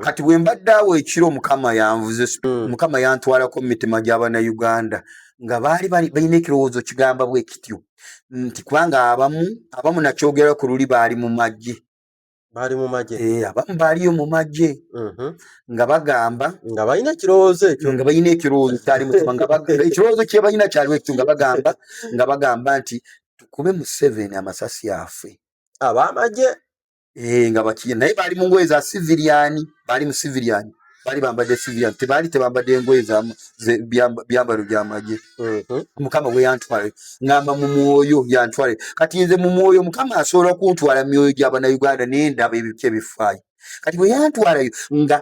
kati bwe mbadde awo ekiro mukama yanvuze mukama yantwalako mu mitima gy'Abannayuganda nga baali balina ekirowoozo kigamba bwe kityo nti kubanga abamu nakyogera ku luli baali mu magye abamu baaliyo mu magye nga bagamba nga balina ekirowoozo ekyo nga balina ekirowoozo kyali mutima ekirowoozo kye balina kyaliwo ekyo nga bagamba nti tukube Museveni amasasi affe ab'amagye nga bakiye naye baali mu ngoye za civilian baali mu civilian baali bambadde civilian tebambadde ngoye byambalo by'amagye mukama bwe yantwala ngamba mu mwoyo yantwale kati nze mu mwoyo mukama asobola kuntwala mu myoyo gy'Abannayuganda naye ndaba ebipya ebifaayo kati bwe yantwalayo nga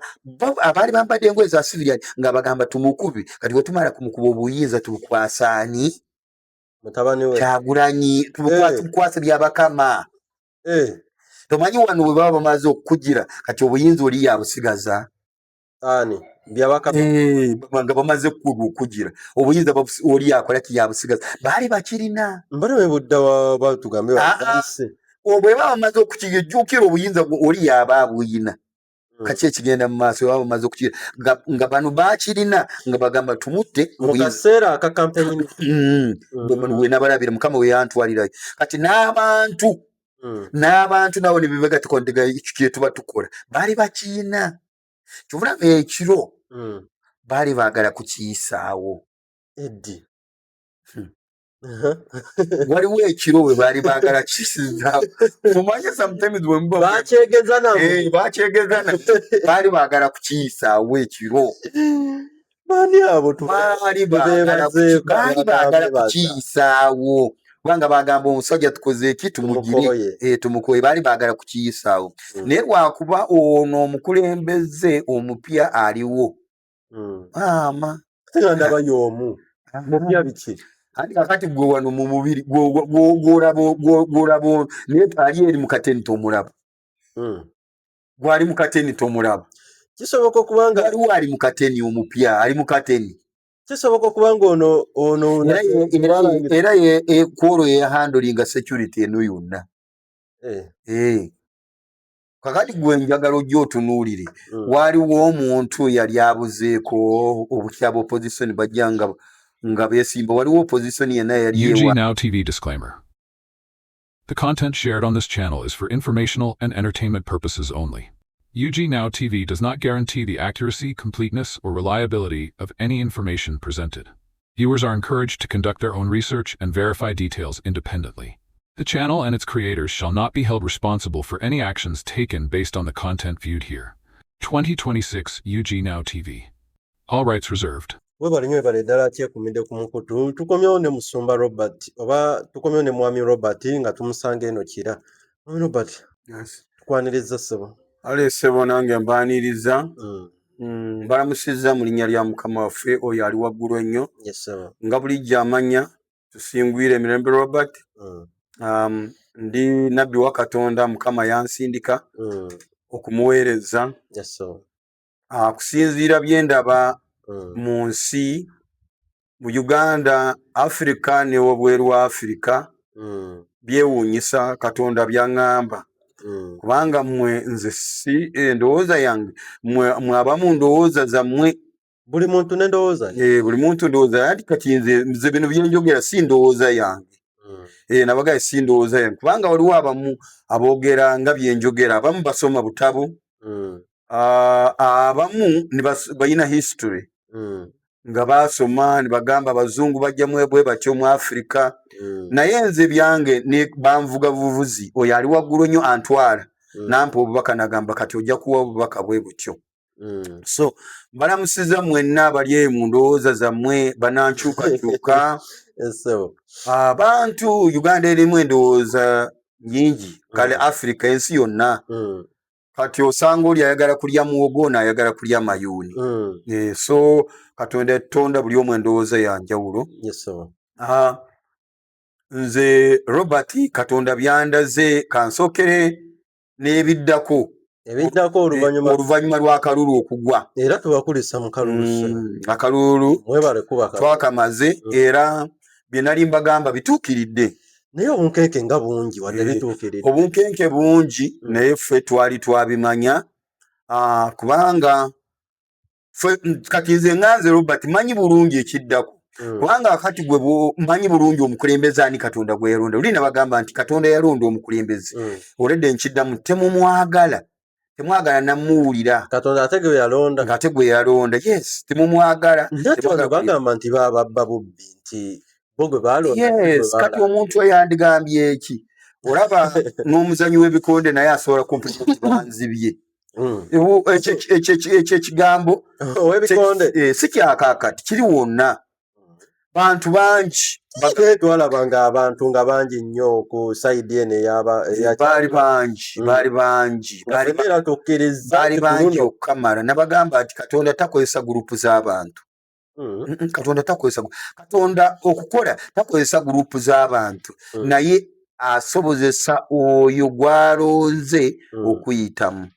abaali bambadde engoye za civilian nga bagamba tumukubi kati bwe tumala kumukuba obuyinza tubukwasaani mutabani we Kyagulanyi tubukwase byabakama tomanyi wano bwe baba bamaze okukugira kati obuyinza oli yabusigaza ani byabakama nga bamaze okukugira obuyinza oli yakola kiyabusigaza baali bakirina mbale budda batugambe bwe baba bamaze okukijjukira obuyinza oli yaba abuyina kaki ekigenda mu maaso baba bamaze okukira nga bano bakirina nga bagamba tumutte mu kaseera aka kampeyini we nabalabira mukama we yantwalirayo kati n'abantu nabo ne bibega tukondega kye tuba tukola baali bakiina kyobulaba ekiro baali baagala kukiyisaawo eddi waliwo ekiro we baali baagala kukiyisaawo mumanye sometimes bakyegeza baali baagala kukiyisaawo ekiro baali baagala kukiyisaawo kubanga bagamba omusajja tukoze eki tumugire tumukoye baali baagala kukiyisaawo naye lwakuba ono omukulembeze omupya aliwo ndaba y'omu mupya biki andi kakati gwe wano mu mubiri gw'olaba naye ali eri mu kateni tomulaba gwali mu kateni tomulaba kisoboka okubanga aliwo ali mu kateni omupya ali mu kateni kisoboka okubanga ono era kwolwo yehandlinga security eno yonna kakati gwe njagala ojja otunuulire waaliwo omuntu yali abuzeeko obukyaba opposition bajja nga beesimba waliwo opposition yenna yali UG Now TV disclaimer. The content shared on this channel is for informational and entertainment purposes only. UG Now TV does not guarantee the accuracy, completeness, or reliability of any information presented. Viewers are encouraged to conduct their own research and verify details independently. The channel and its creators shall not be held responsible for any actions taken based on the content viewed here. 2026 UG Now TV. All rights reserved. webale ddala kyekumidde ku mukutu tukomyewo ne musumba Robert oba tukomyewo ne mwami Robert nga tumusanga eno kira mwami Robert tukwaniriza ssebo aleesebo nange mbaaniriza balamusizza mu linnya lya mukama waffe oyo ali waggulu ennyo nga bulijjo amanya tusingwire emirembe Robert ndi nabbi wa Katonda mukama yansindika okumuweereza kusinziira bye ndaba mu nsi mu Uganda Africa ne wabweru wa Africa byewuunyisa Katonda byaŋŋamba kubanga nze si endowooza yange mwe abamu ndowooza zammwe buli muntu n'endowooza buli muntu ndowooza anti kati nze bino byenjogera si ndowooza yange nabagaye si ndowooza yange kubanga waliwo abamu aboogera nga byenjogera abamu basoma butabo abamu balina history nga basoma ne bagamba abazungu bajjamu bwe batyo mu Africa naye nze byange ne banvuga buvuzi oyo ali waggulu nnyo antwala nampa obubaka nagamba kati ojja kuwa obubaka bwe butyo so mbalamusiza mwenna abali eyo mu ndowooza zammwe banankyukakyuka abantu Uganda erimu endowooza nyingi kale Africa ensi yonna kati osanga oli ayagala kulya muwogo n'ayagala kulya mayuuni so Katonda tonda buli omu endowooza ya njawulo nze Robert Katonda byandaze kansokere n'ebiddako oluvannyuma lw'akalulu okugwa era tubakulisa mu kalulu akalulu twakamaze era bye nali mbagamba bituukiridde naye obunkenke nga bungi wadde bituukiridde obunkenke bungi naye ffe twali twabimanya kubanga kati nze nganze Robert manyi bulungi ekiddako kubanga kati gwe manyi bulungi omukulembeze ani Katonda gwe yalonda luli nabagamba nti Katonda yalonda omukulembeze oledde nkiddamu temumwagala namuwulira Katonda ate gwe yalonda ngate gwe yalonda yes temumwagala bagamba nti babba bubbi nti bo gwe balonda yes kati omuntu eyandigambye eki olaba n'omuzanyi w'ebikonde naye asobola kumpulira banzibye ekyo ekigambo ow'ebikonde si kyakaakati kiri wonna bantu bangi twalabanga abantu nga bangi nnyo ku sayidi eno baali bangi okukamala nabagamba nti Katonda takozesa gurupu z'abantu Katonda okukola takozesa gurupu z'abantu naye asobozesa oyo gw'alonze okuyitamu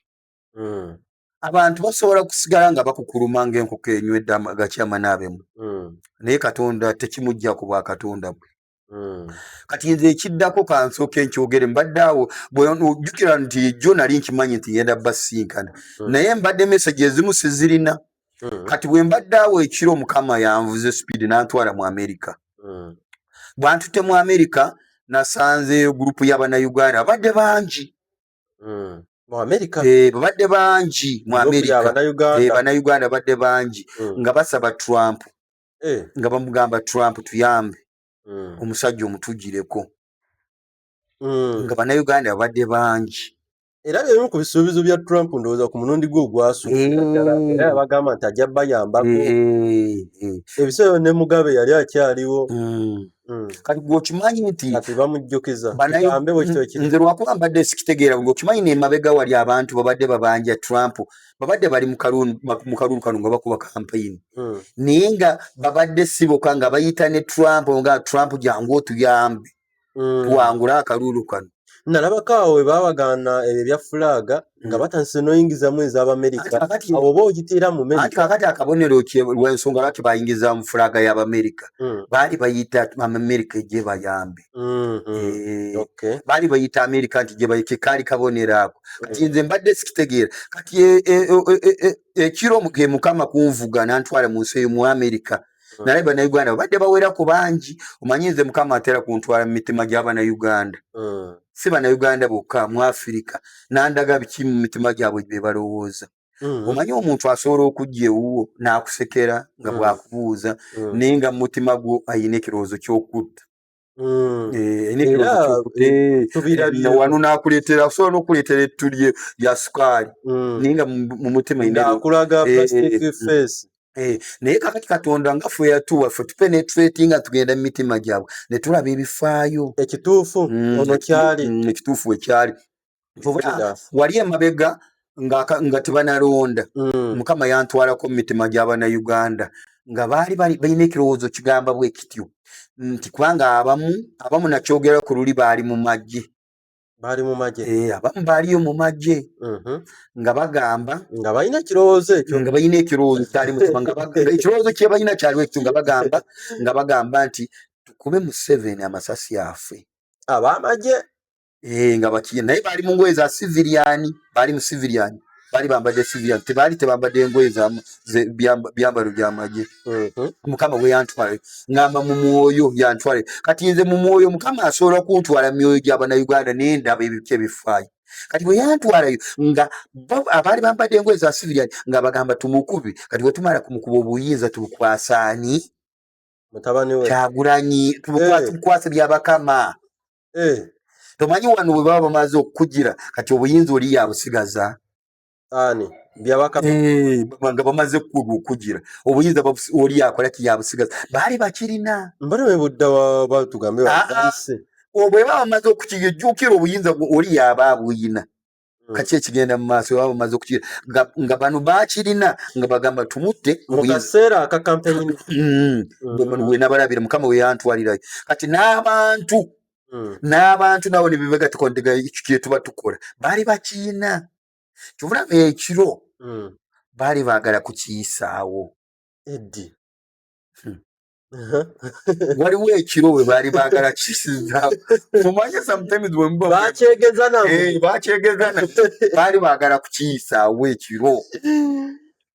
abantu basobola kusigala nga bakukuluma ng'enkoko enywedde agakyama n'abemu naye Katonda tekimujja ku bwa Katonda bwe kati nze ekiddako kansooke nkyogere mbadde awo ojjukira nti jjo nali nkimanyi nti ngenda basinkana naye mbadde message ezimu sizirina kati bwe mbadde awo ekiro Mukama yanvuze speed n'antwala mu Amerika bw'antutte mu Amerika nasanzeeyo gurupu y'Abannayuganda babadde bangi babadde bangi mu Amerika Bannayuganda babadde bangi nga basaba Trump nga bamugamba Trump tuyambe omusajja omutugireko nga Bannayuganda babadde bangi era byebimu ku bisuubizo bya Trump ndowooza ku mulundi gwe ogwasooka era yabagamba nti ajja bayambako ebiseera ne Mugabe yali akyaliwo kati gwokimanyi nti kati bamujjukiza nze lwakuba mbadde sikitegeera ng'okimanyi n'emabega wali abantu babadde babanja Trump babadde bali mu kalulu kano nga bakuba kampeyini naye nga babadde siboka nga bayita ne Trump nga Trump jangu otuyambe tuwangule akalulu kano nalabako awo we baabagaana ebyo ebya fulaaga nga batandise n'oyingizamu ez'Abamerika abo oba ogitiira mu Amerika kakati akabonero lw'ensonga lwaki bayingiza mu fulaaga y'Abamerika baali bayita Amerika ejje bayambe baali bayita Amerika nti gye kaali kabonero ako kati nze mbadde sikitegeera kati ekiro ge Mukama kunvuga n'antwala mu nsi mu Amerika naye Bannayuganda babadde bawerako bangi omanyi nze Mukama atera kuntwala mu mitima gy'Abannayuganda si Bannayuganda bokka mu Afirika nandaga biki mu mitima gyabwe bye balowooza omanyi omuntu asobola okujja ewuwo n'akusekera nga bw'akubuuza naye nga mu mutima gwo ayina ekirowoozo ky'okutta wano n'akuleetera osobola n'okuleetera ettu lya sukaali naye nga mu mutima akulaga plastic face naye kakati Katonda nga ffe yatuwa ffe tupenetrate nga tugenda mu mitima gyabwe ne tulaba ebifaayo ekituufu ono kyali ekituufu wekyali wali emabega nga tebanalonda Mukama yantwalako mu mitima gy'Abannayuganda nga baali balina ekirowoozo kigamba bwe kityo nti kubanga abamu nakyogera ku luli baali mu magye abamu baaliyo mu magye nga bagamba nga balina ekirowoozo ekyo nga balina ekirowoozo kyali mutima ekirowoozo kye balina kyaliwo ekyo nga bagamba nti tukube mu 7 amasasi affe ab'amagye nga bakiye naye baali mu ngoye za civilian baali mu civilian baali bambadde civilian tebaali tebambadde engoye byambalo by'amagye Mukama bwe yantwala ngamba mu mwoyo yantwala kati nze mu mwoyo Mukama asobola kuntwala mu myoyo gy'Abannayuganda naye ndaba ebiki ebifaayo kati bwe yantwalayo nga abaali bambadde engoye za civilian nga bagamba tumukubi kati bwe tumala kumukuba obuyinza tubukwasaani mutabani we Kyagulanyi tubukwase byabakama tomanyi wano bwe baba bamaze okukugira kati obuyinza oli yabusigaza ani byabakama nga bamaze okukugira obuyinza oli yakola kiyabusigaza baali bakirina mbale budda batugambe baise bwe baba bamaze okukijjukira obuyinza oli yaba abuyina kaki ekigenda mu maaso baba bamaze okukigira nga bano bakirina nga bagamba tumutte mu kaseera aka kampeyini we nabalabira Mukama we yantwalirayo kati n'abantu nabo ne bibega tukondega kye tuba tukola baali bakiina kyobulaba ekiro baali baagala kukiyisaawo eddi waliwo ekiro we baali baagala kisiza mumanye sometimes bwe bakyegezana baali baagala kukiyisaawo ekiro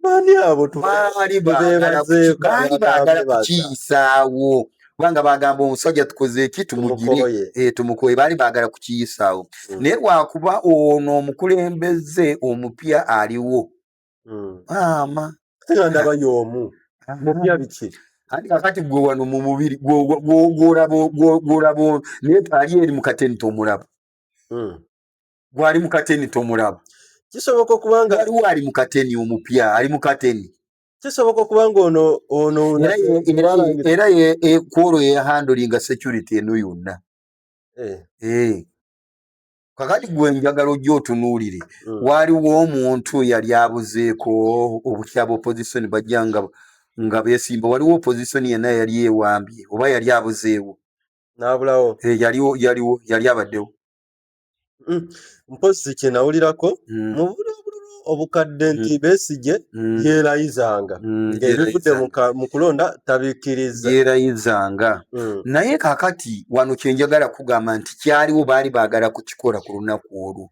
Bani abo baali baagala kukiyisaawo kubanga bagamba omusajja tukoze eki tumugire tumukoye baali baagala kukiyisaawo naye lwakuba ono omukulembeze omupya aliwo ama ndaba y'omu mupya biki andi kakati gwe wano mu mubiri gw'olaba naye ali eri mu kateni tomulaba gwali mu kateni tomulaba kisoboka okubanga waliwo ali mu kateni omupya ali mu kateni kisoboka okubanga ono era kwolwo yehandolinga security eno yonna kakati gwe njagala ojja otunuulire waliwo omuntu yali abuzeeko obukyaba opposition bajja nga beesimba waliwo opposition yenna yali ewambye oba yali abuzeewo n'abulawo yali abaddewo mpozi kye nawulirako mu bululu obukadde nti Besigye yeerayizanga ng'ebivudde mu kulonda tabikkiriza yeerayizanga naye kakati wano kye njagala kugamba nti kyaliwo baali baagala kukikola ku lunaku olwo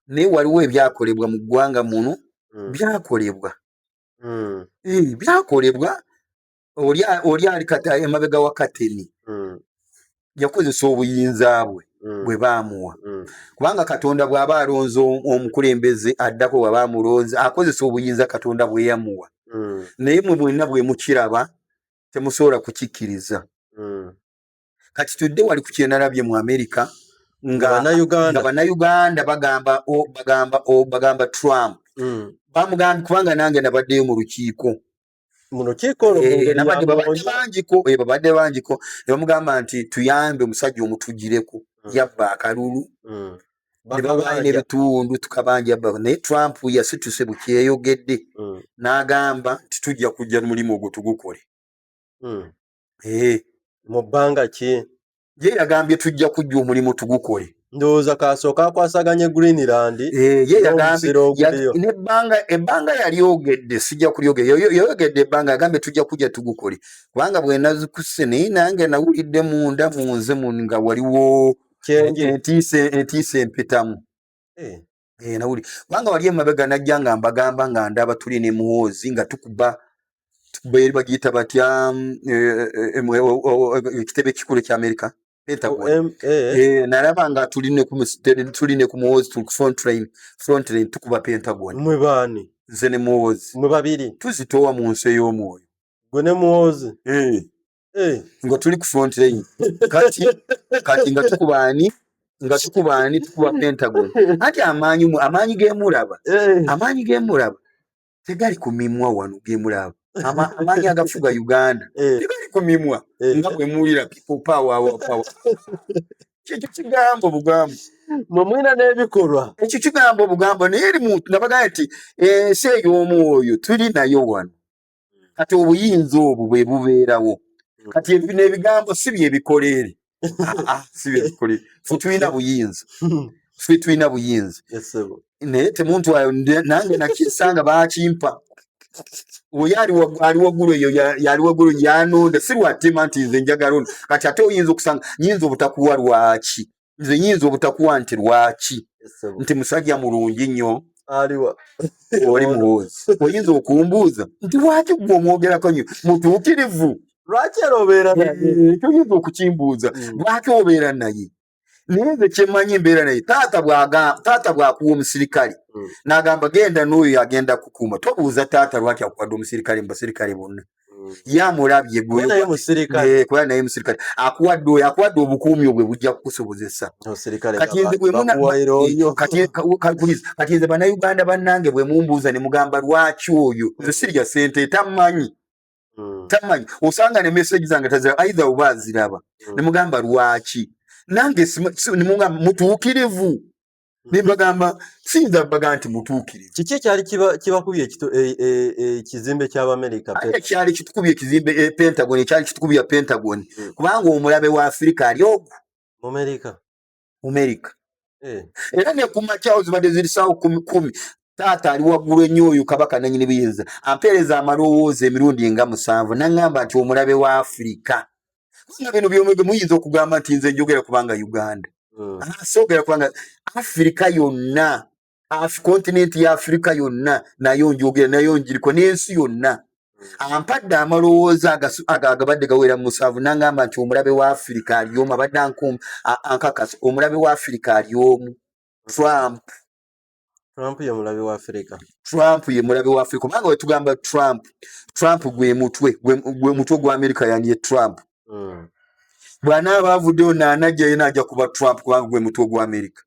naye waliwo ebyakolebwa mu ggwanga muno byakolebwa byakolebwa oli ali emabega wa kateni yakozesa obuyinza bwe baamuwa kubanga Katonda bw'aba alonze omukulembeze addako bwe baamulonze akozesa obuyinza Katonda bwe yamuwa naye mwe mwenna bwe mukiraba temusobola kukikkiriza kati tudde wali ku kyenalabye mu Amerika nga bannayuganda bagamba Trump bamugambye kubanga nange nabaddeyo mu lukiiko babadde bangiko ne bamugamba nti tuyambe omusajja omutugireko yabba akalulu ne babaye n'ebitundu tukabanja yabba naye Trump yasituse bukyeyogedde n'agamba nti tujja kujja mulimu ogwo tugukole mu bbanga ki ye yagambye tujja kujja omulimu tugukole ndowooza kasooka akwasaganye Greenland ye yagambye ebbanga yalyogedde sijja kulyogera yayogedde ebbanga yagambye tujja kujja tugukole kubanga bwe nazikuse naye nange nawulidde munda munze nga waliwo entiisa empitamu nawuli kubanga wali emabega najja nga mbagamba nga ndaba tuli ne muhoozi nga tukuba eri bagiyita batya ekitebe ekikulu ekya Amerika nalaba nga tuline ku muhoozi front line tukuba Pentagon mwe baani nze ne muhoozi mwe babiri tuzitowa mu nsi ey'omwoyo gwe ne muhoozi nga tuli ku front line kati nga tukubaani tukuba Pentagon ati amaanyi gemulaba tegali ku mimwa wano gemulaba amaanyi agafuga Uganda tegali ku mimwa nga bwe muwulira people power kyekyo kigamba obugambo mwe mwina n'ebikolwa ekyo kigamba obugambo naye eri muntu nabagaa nti ensi ey'omwoyo tuli nayo wano kati obuyinza obwo bwe bubeerawo kati ebino ebigambo si byebikoleere si byebikoleere fe tulina buyinza naye temuntu wayo nange nakisanga bakimpa oyo ali waggulu eyo yali waggulu yanonda si lwatema nti nze njagala ono kati ate oyinza okusanga nyinza obutakuwa lwaki nze nyinza obutakuwa nti lwaki nti musajja mulungi nnyo oli muhoozi oyinza okumbuuza nti lwaki gwe omwogerako nnyo mutuukirivu lwaki era obeera naye toyinza okukimbuuza lwaki obeera naye naye nze kyemmanyi embeera naye taata bw'akuwa omusirikale n'agamba genda n'oyo yagenda kukuuma tobuuza taata lwaki akuwadde omusirikale mu basirikale bonna yamulabye kubera naye musirikale akuwadde oyo akuwadde obukuumi obwe bujja kukusobozesa kati nze bannayuganda bannange bwe mumbuuza ne mugamba lwaki oyo nze sirya ssente tamanyi osanga ne message zange tazira aidha oba aziraba ne mugamba lwaki nange mutuukirivu nimbagamba siyinza bagamba nti mutuukirivu kiki ekyali kibakubye ekizimbe ky'Abamerika kyali kitukubye ekizimbe Pentagon ekyali kitukubye Pentagon kubanga omulabe wa Afirika ali ogwo mu Amerika era ne ku makya zibadde ziri ssaawa 10 taata ali waggulu ennyo oyo kabaka nannyini buyinza ampeereza amalowooza emirundi nga 7 naŋŋamba nti omulabe wa Afrika kubanga bino byomwege muyinza okugamba nti nze njogera kubanga Uganda soogera kubanga Afrika yonna kontinenti ya Afrika yonna nayo njogera nayo njiriko n'ensi yonna ampadde amalowooza agabadde gawera mu 7 naŋŋamba nti omulabe wa Afrika ali omu abadde ankakasa omulabe wa Afrika ali omu Trump ye mulabe wa Afrika. Trump ye mulabe wa Afrika kubanga wetugamba Trump gwe mutwe gwa Amerika yani ye Trump bw'anaaba avuddeyo n'anajjayo n'ajja kuba Trump kubanga gwe mutwe gwa Amerika.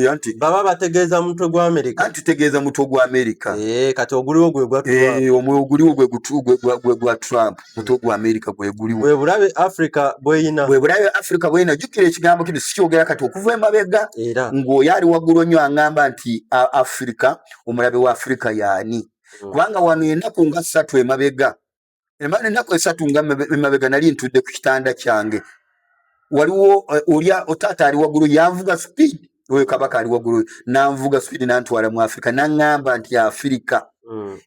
Anti baba bategeeza mutwe gwa Amerika. Anti tegeeza mutwe gwa Amerika. Kati oguliwo gwe gwa Trump. Oguliwo gwe gwa Trump mutwe gwa Amerika gwe guliwo. Bwe bulabe Afrika bweyina. Jjukira ekigambo kino sikyogera kati okuva emabega ng'oyo ali waggulu nnyo aŋŋamba nti Afrika omulabe wa Afrika y'ani. Kubanga wano ennaku nga 3 emabega. Ennaku 3 nga emabega nali ntudde ku kitanda kyange. Waliwo olya otaata ali waggulu yanvuga speed oyo kabaka ali waggulu nanvuga speed nantwala mu Afrika naŋŋamba nti Afrika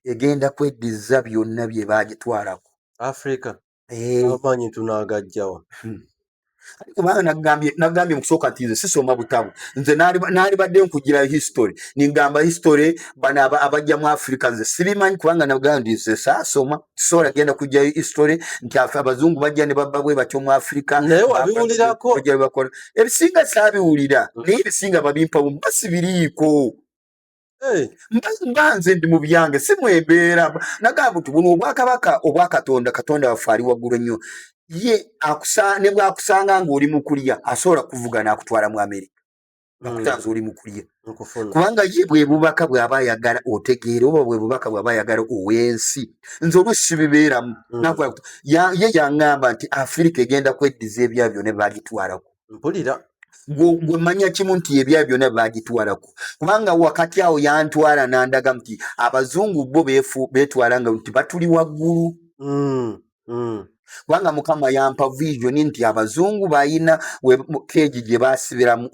egenda kweddiza byonna bye baagitwalako Afrika amanyi tunaagajjawa kubanga nagambye mu kusooka nti nze sisoma butabo nze naali badde nkugira history ningamba history bano abajja mu Afrika nze sibimanyi kubanga nagamba nti nze saasoma sobola genda kujjayo history nti abazungu bajja ne babba bwe batyo mu Afrika naye wabiwulirako ebisinga saabiwulira naye ebisinga babimpawo mba sibiriiko mba nze ndi mu byange si mwembeera nagamba nti buno obwakabaka obwa Katonda waffe ali waggulu nnyo ye ne bw'akusanga ng'oli mu kulya asobola kuvuga n'akutwala mu Amerika akutanza oli mu kulya kubanga ye bwe bubaka bw'aba ayagala otegeera oba bwe bubaka bw'aba ayagala ow'ensi nze oluusi bibeeramu ye yaŋŋamba nti Afrika egenda kweddiza ebya byonna baagitwalako mpulira gwe manya kimu nti ebya byonna baagitwalako kubanga wakati awo yantwala n'andaga nti abazungu bo beetwala nga nti batuli waggulu kubanga Mukama yampa vision nti abazungu bayina keegi gye baasibiramu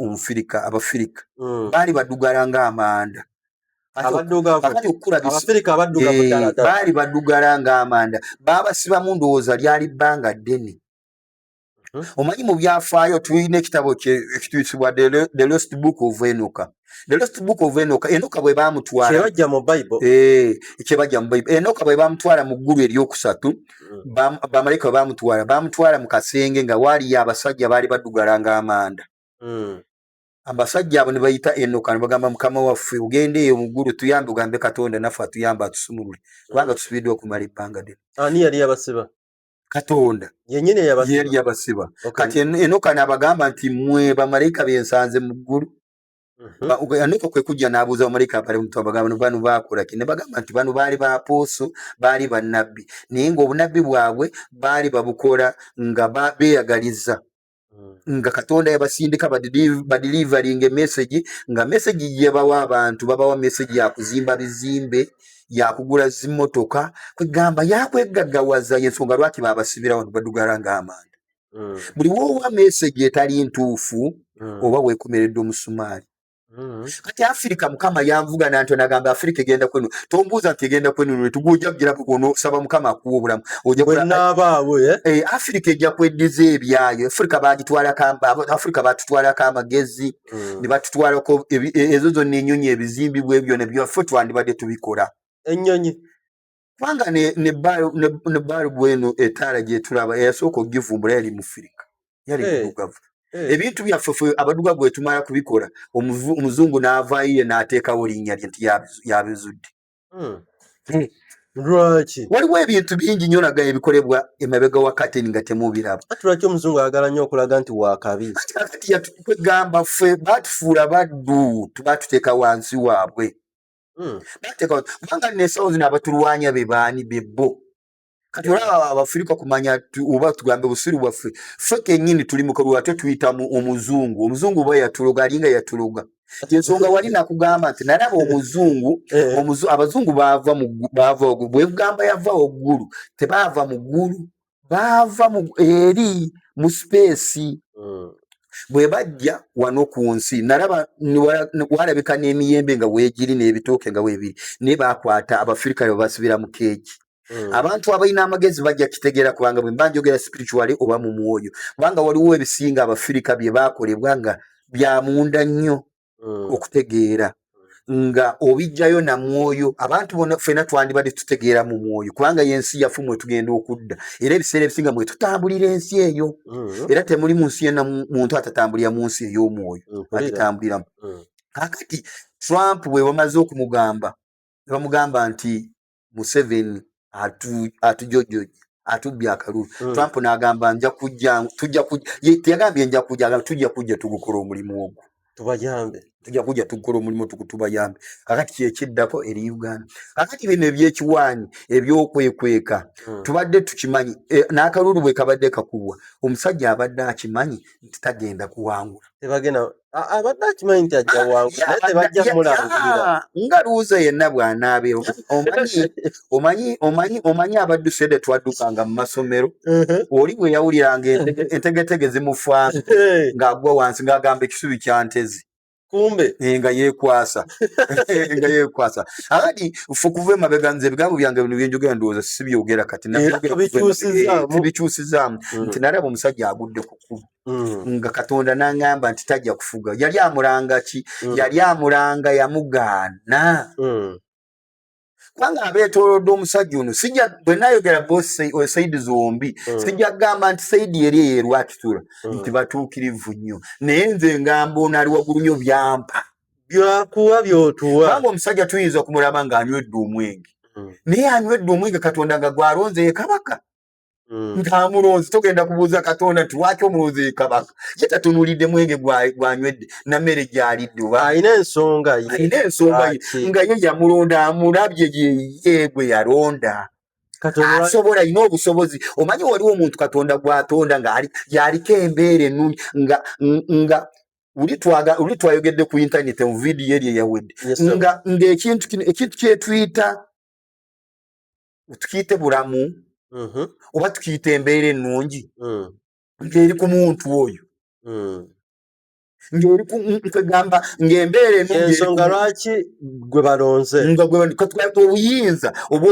Abafirika baali badugala ng'amanda baali badugala ng'amanda baabasibamu ndowooza lyali bbanga ddene omanyi mu byafaayo tulina ekitabo ekituyisibwa The Lost Book of Enoch. The Lost Book of Enoch bwe baamutwala kyebajja mu Bible kyebajja mu Bible Enoch bwe baamutwala mu ggulu eryokusatu bamalayika baamutwala mu kasenge nga waaliyo abasajja baali badugala ng'amanda abasajja abo ne bayita Enoch ne bagamba Mukama waffe ugende eyo mu ggulu tuyambe ugambe Katonda naffe atuyamba atusumulule kubanga tusubiddwa okumala ebbanga ddene. Ani yali yabasiba? Katonda yennyini yali yabasiba. Kati Enoch n'abagamba nti mmwe bamalayika bensanze mu ggulu. Enoch kwe kujja n'abuuza bamalayika abali mu ttaka bagamba bano baakola ki ne bagamba nti bano baali bapooso baali bannabbi naye ng'obunabbi bwabwe baali babukola nga beeyagaliza nga Katonda yabasindika badelivaringa emessage nga message gye bawa abantu babawa message ya kuzimba bizimbe yakugula zimotoka kwegamba yakwegaggawaza y'ensonga lwaki baabasibira wano badugala ng'amanda buli wowa message etali ntuufu oba weekomeredde omusumaali. Kati Afrika Mukama yanvuga nanto nagamba Afrika egenda kwenu tombuuza nti egenda kwenu tugujja kugira kuno saba Mukama akuwa obulamu ojja kunabaawe Afrika ejja kweddiza ebyayo. Afrika batutwalako amagezi ne batutwalako ezo zonna ennyonyi ebizimbibwa ebyo ne byaffe twandibadde tubikola ennyonyi kubanga ne balubu eno etaala gye tulaba eyasooka ogivumbula yali mu Afrika yali mudugavu. Ebintu byaffe abaduga gwe tumala kubikola omuzungu n'avaayo n'ateekawo linnya lye nti yabizudde. Lwaki? Waliwo ebintu bingi nnyo naga ebikolebwa emabega wa kateni nga temubiraba. Ati lwaki omuzungu ayagala nnyo okulaga nti waakabi? Kati yatugamba ffe baatufuula baddu tubatuteeka wansi waabwe. Kubanga n'ensawo zino abatulwanya be baani be bo. Kati olaba Abafirika kumanya oba tugambe busiru bwaffe ffe kennyini tuli mu kalulu ate tuyita omuzungu. Omuzungu oba yatuloga alinga yatuloga. Ensonga wali nakugamba nti nalaba omuzungu abazungu baava bwe kugamba yava waggulu tebaava mu ggulu baava eri mu space. bwe bajja wano ku nsi nalaba walabika n'emiyembe nga weegiri n'ebitooke nga weebiri naye baakwata abafirikaayo basibira mu keeki. Abantu abalina amagezi bajja kitegeera kubanga bwe mba njogera spiritually oba mu mwoyo kubanga waliwo ebisinga abafirika bye baakolebwa nga bya munda nnyo okutegeera nga obijjayo na mwoyo abantu bonna ffenna twandibadde tutegeera mu mwoyo kubanga y'ensi yaffe mwe tugenda okudda era ebiseera ebisinga mwe tutambulira ensi eyo era temuli mu nsi yenna muntu atatambulira mu nsi ey'omwoyo agitambuliramu. Kakati Trump bwe bamaze okumugamba ne bamugamba nti Museveni atujojjoje atubbye akalulu. Trump n'agamba teyagambye nja kujja tujja kujja tugukola omulimu ogwo tujja kujja tugukola omulimu tubayambe. Kakati kyekiddako eri Uganda. Kakati bino ebyekiwaanyi ebyokwekweka tubadde tukimanyi n'akalulu bwe kabadde kakubwa omusajja abadde akimanyi nti tagenda kuwangula. Abadde akimanyi nti ajja wangula naye tebajja mulangirira nga luuza yenna bw'anaabeera. Omanyi abadduse de twaddukanga mu masomero oli bwe yawuliranga entegetege zimufaako ng'agwa wansi ng'agamba ekisubi kya ntezi kumbe nga yeekwasa akati ffe kuva emabega nze ebigambo byange bino byenjogera ndowooza sibyogera kati bikyusizaamu nti nalaba omusajja agudde ku kkubo nga Katonda n'aŋŋamba nti tajja kufuga. Yali amulanga ki? Yali amulanga yamugaana kubanga abeetoolodde omusajja ono bwe naayogera sayidi zombi sijja kugamba nti sayidi eri eyerwakitula nti batuukirivu nnyo naye nze ngamba ono ali waggulu nnyo byampa byakuwa byotuwa kubanga omusajja tuyinza okumulaba ng'anywedde omwenge naye anywedde omwenge Katonda nga gwalonze ye kabaka ntamulonzi togenda kubuuza Katonda nti lwaki omulonzi ye kabaka ye tatunuulidde mwenge gwanywedde na mmere gy'alidde oba alina ensonga nga ye yamulonda amulabye ye gwe yalonda asobola alina obusobozi. Omanyi waliwo omuntu Katonda gw'atonda nga yaliko embeera ennungi nga uli twayogedde ku intaneti mu vidiyo eri eyawedde nga ekintu kyetuyita tukiyite bulamu oba tukiyita embeera ennungi ng'eri ku muntu oyo ng'egamba ng'embeera ennungi ensonga lwaki gwe balonze obuyinza oba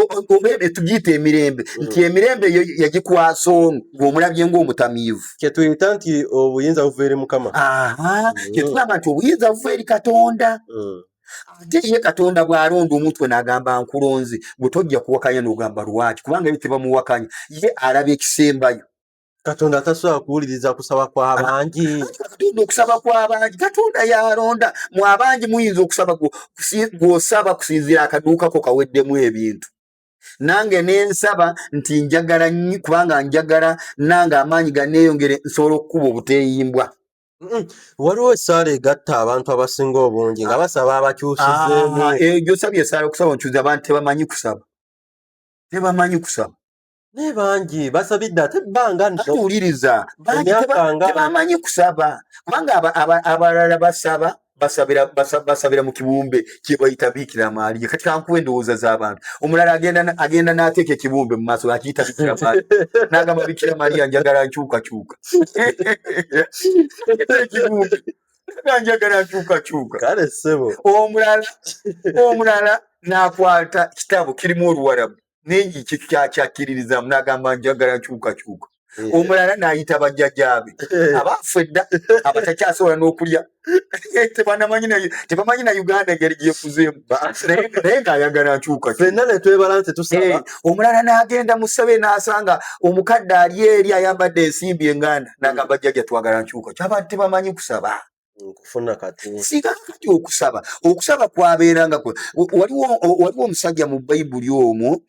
tugiyita emirembe nti emirembe yagikwasa ono ng'omulabye ng'omutamiivu kyetuyita nti obuyinza buva eri Mukama. Kyetugamba nti obuyinza buva eri Katonda ate ye Katonda bw'alonda omuntu we n'agamba nkulonze gwe tojja kuwakanya n'ogamba lwaki kubanga ye tebamuwakanya ye alaba ekisembayo. Katonda tasobola kuwuliriza kusaba kw'abangi. Katonda okusaba kw'abangi Katonda yalonda mu abangi muyinza okusaba gw'osaba kusinziira akaduuka ko kaweddemu ebintu. Nange nensaba nti njagala nnyo kubanga njagala nange amaanyi ganneeyongere nsobola okukuba obuteeyimbwa. Waliwo essaala egatta abantu abasinga obungi nga basaba abakyusizeemu. Gy'osabye essaala okusaba onkyuza abantu tebamanyi kusaba. Ne bangi basabidde ate ebbanga nno. Tuwuliriza tebamanyi kusaba kubanga abalala basabira mu kibumbe kye bayita Bikira Maaliya. Kati kankuwa endowooza z'abantu. Omulala agenda n'ateeka ekibumbe mu maaso akiyita Bikira Maaliya n'agamba Bikira Maaliya njagala nkyukakyuka. Ekibumbe njagala nkyukakyuka. Kale ssebo. Omulala n'akwata kitabo kirimu Oluwarabu nengi kyakkiririzamu n'agamba njagala nkyukakyuka. Omulala n'ayita bajjajjaabe abaafu edda abatakyasobola n'okulya tebamanyi na Uganda engeri gyekuzeemu naye ng'ayagala nkyukakyuka. Ffenna ne twebala nti tusaba. Omulala n'agenda mu ssabo n'asanga omukadde ali eri ayambadde ensimbi enganda n'agamba jjajja twagala nkyukakyuka. Abantu tebamanyi kusaba. Nkufuna kati singa kati okusaba kwabeeranga waliwo omusajja mu Bayibuli omwo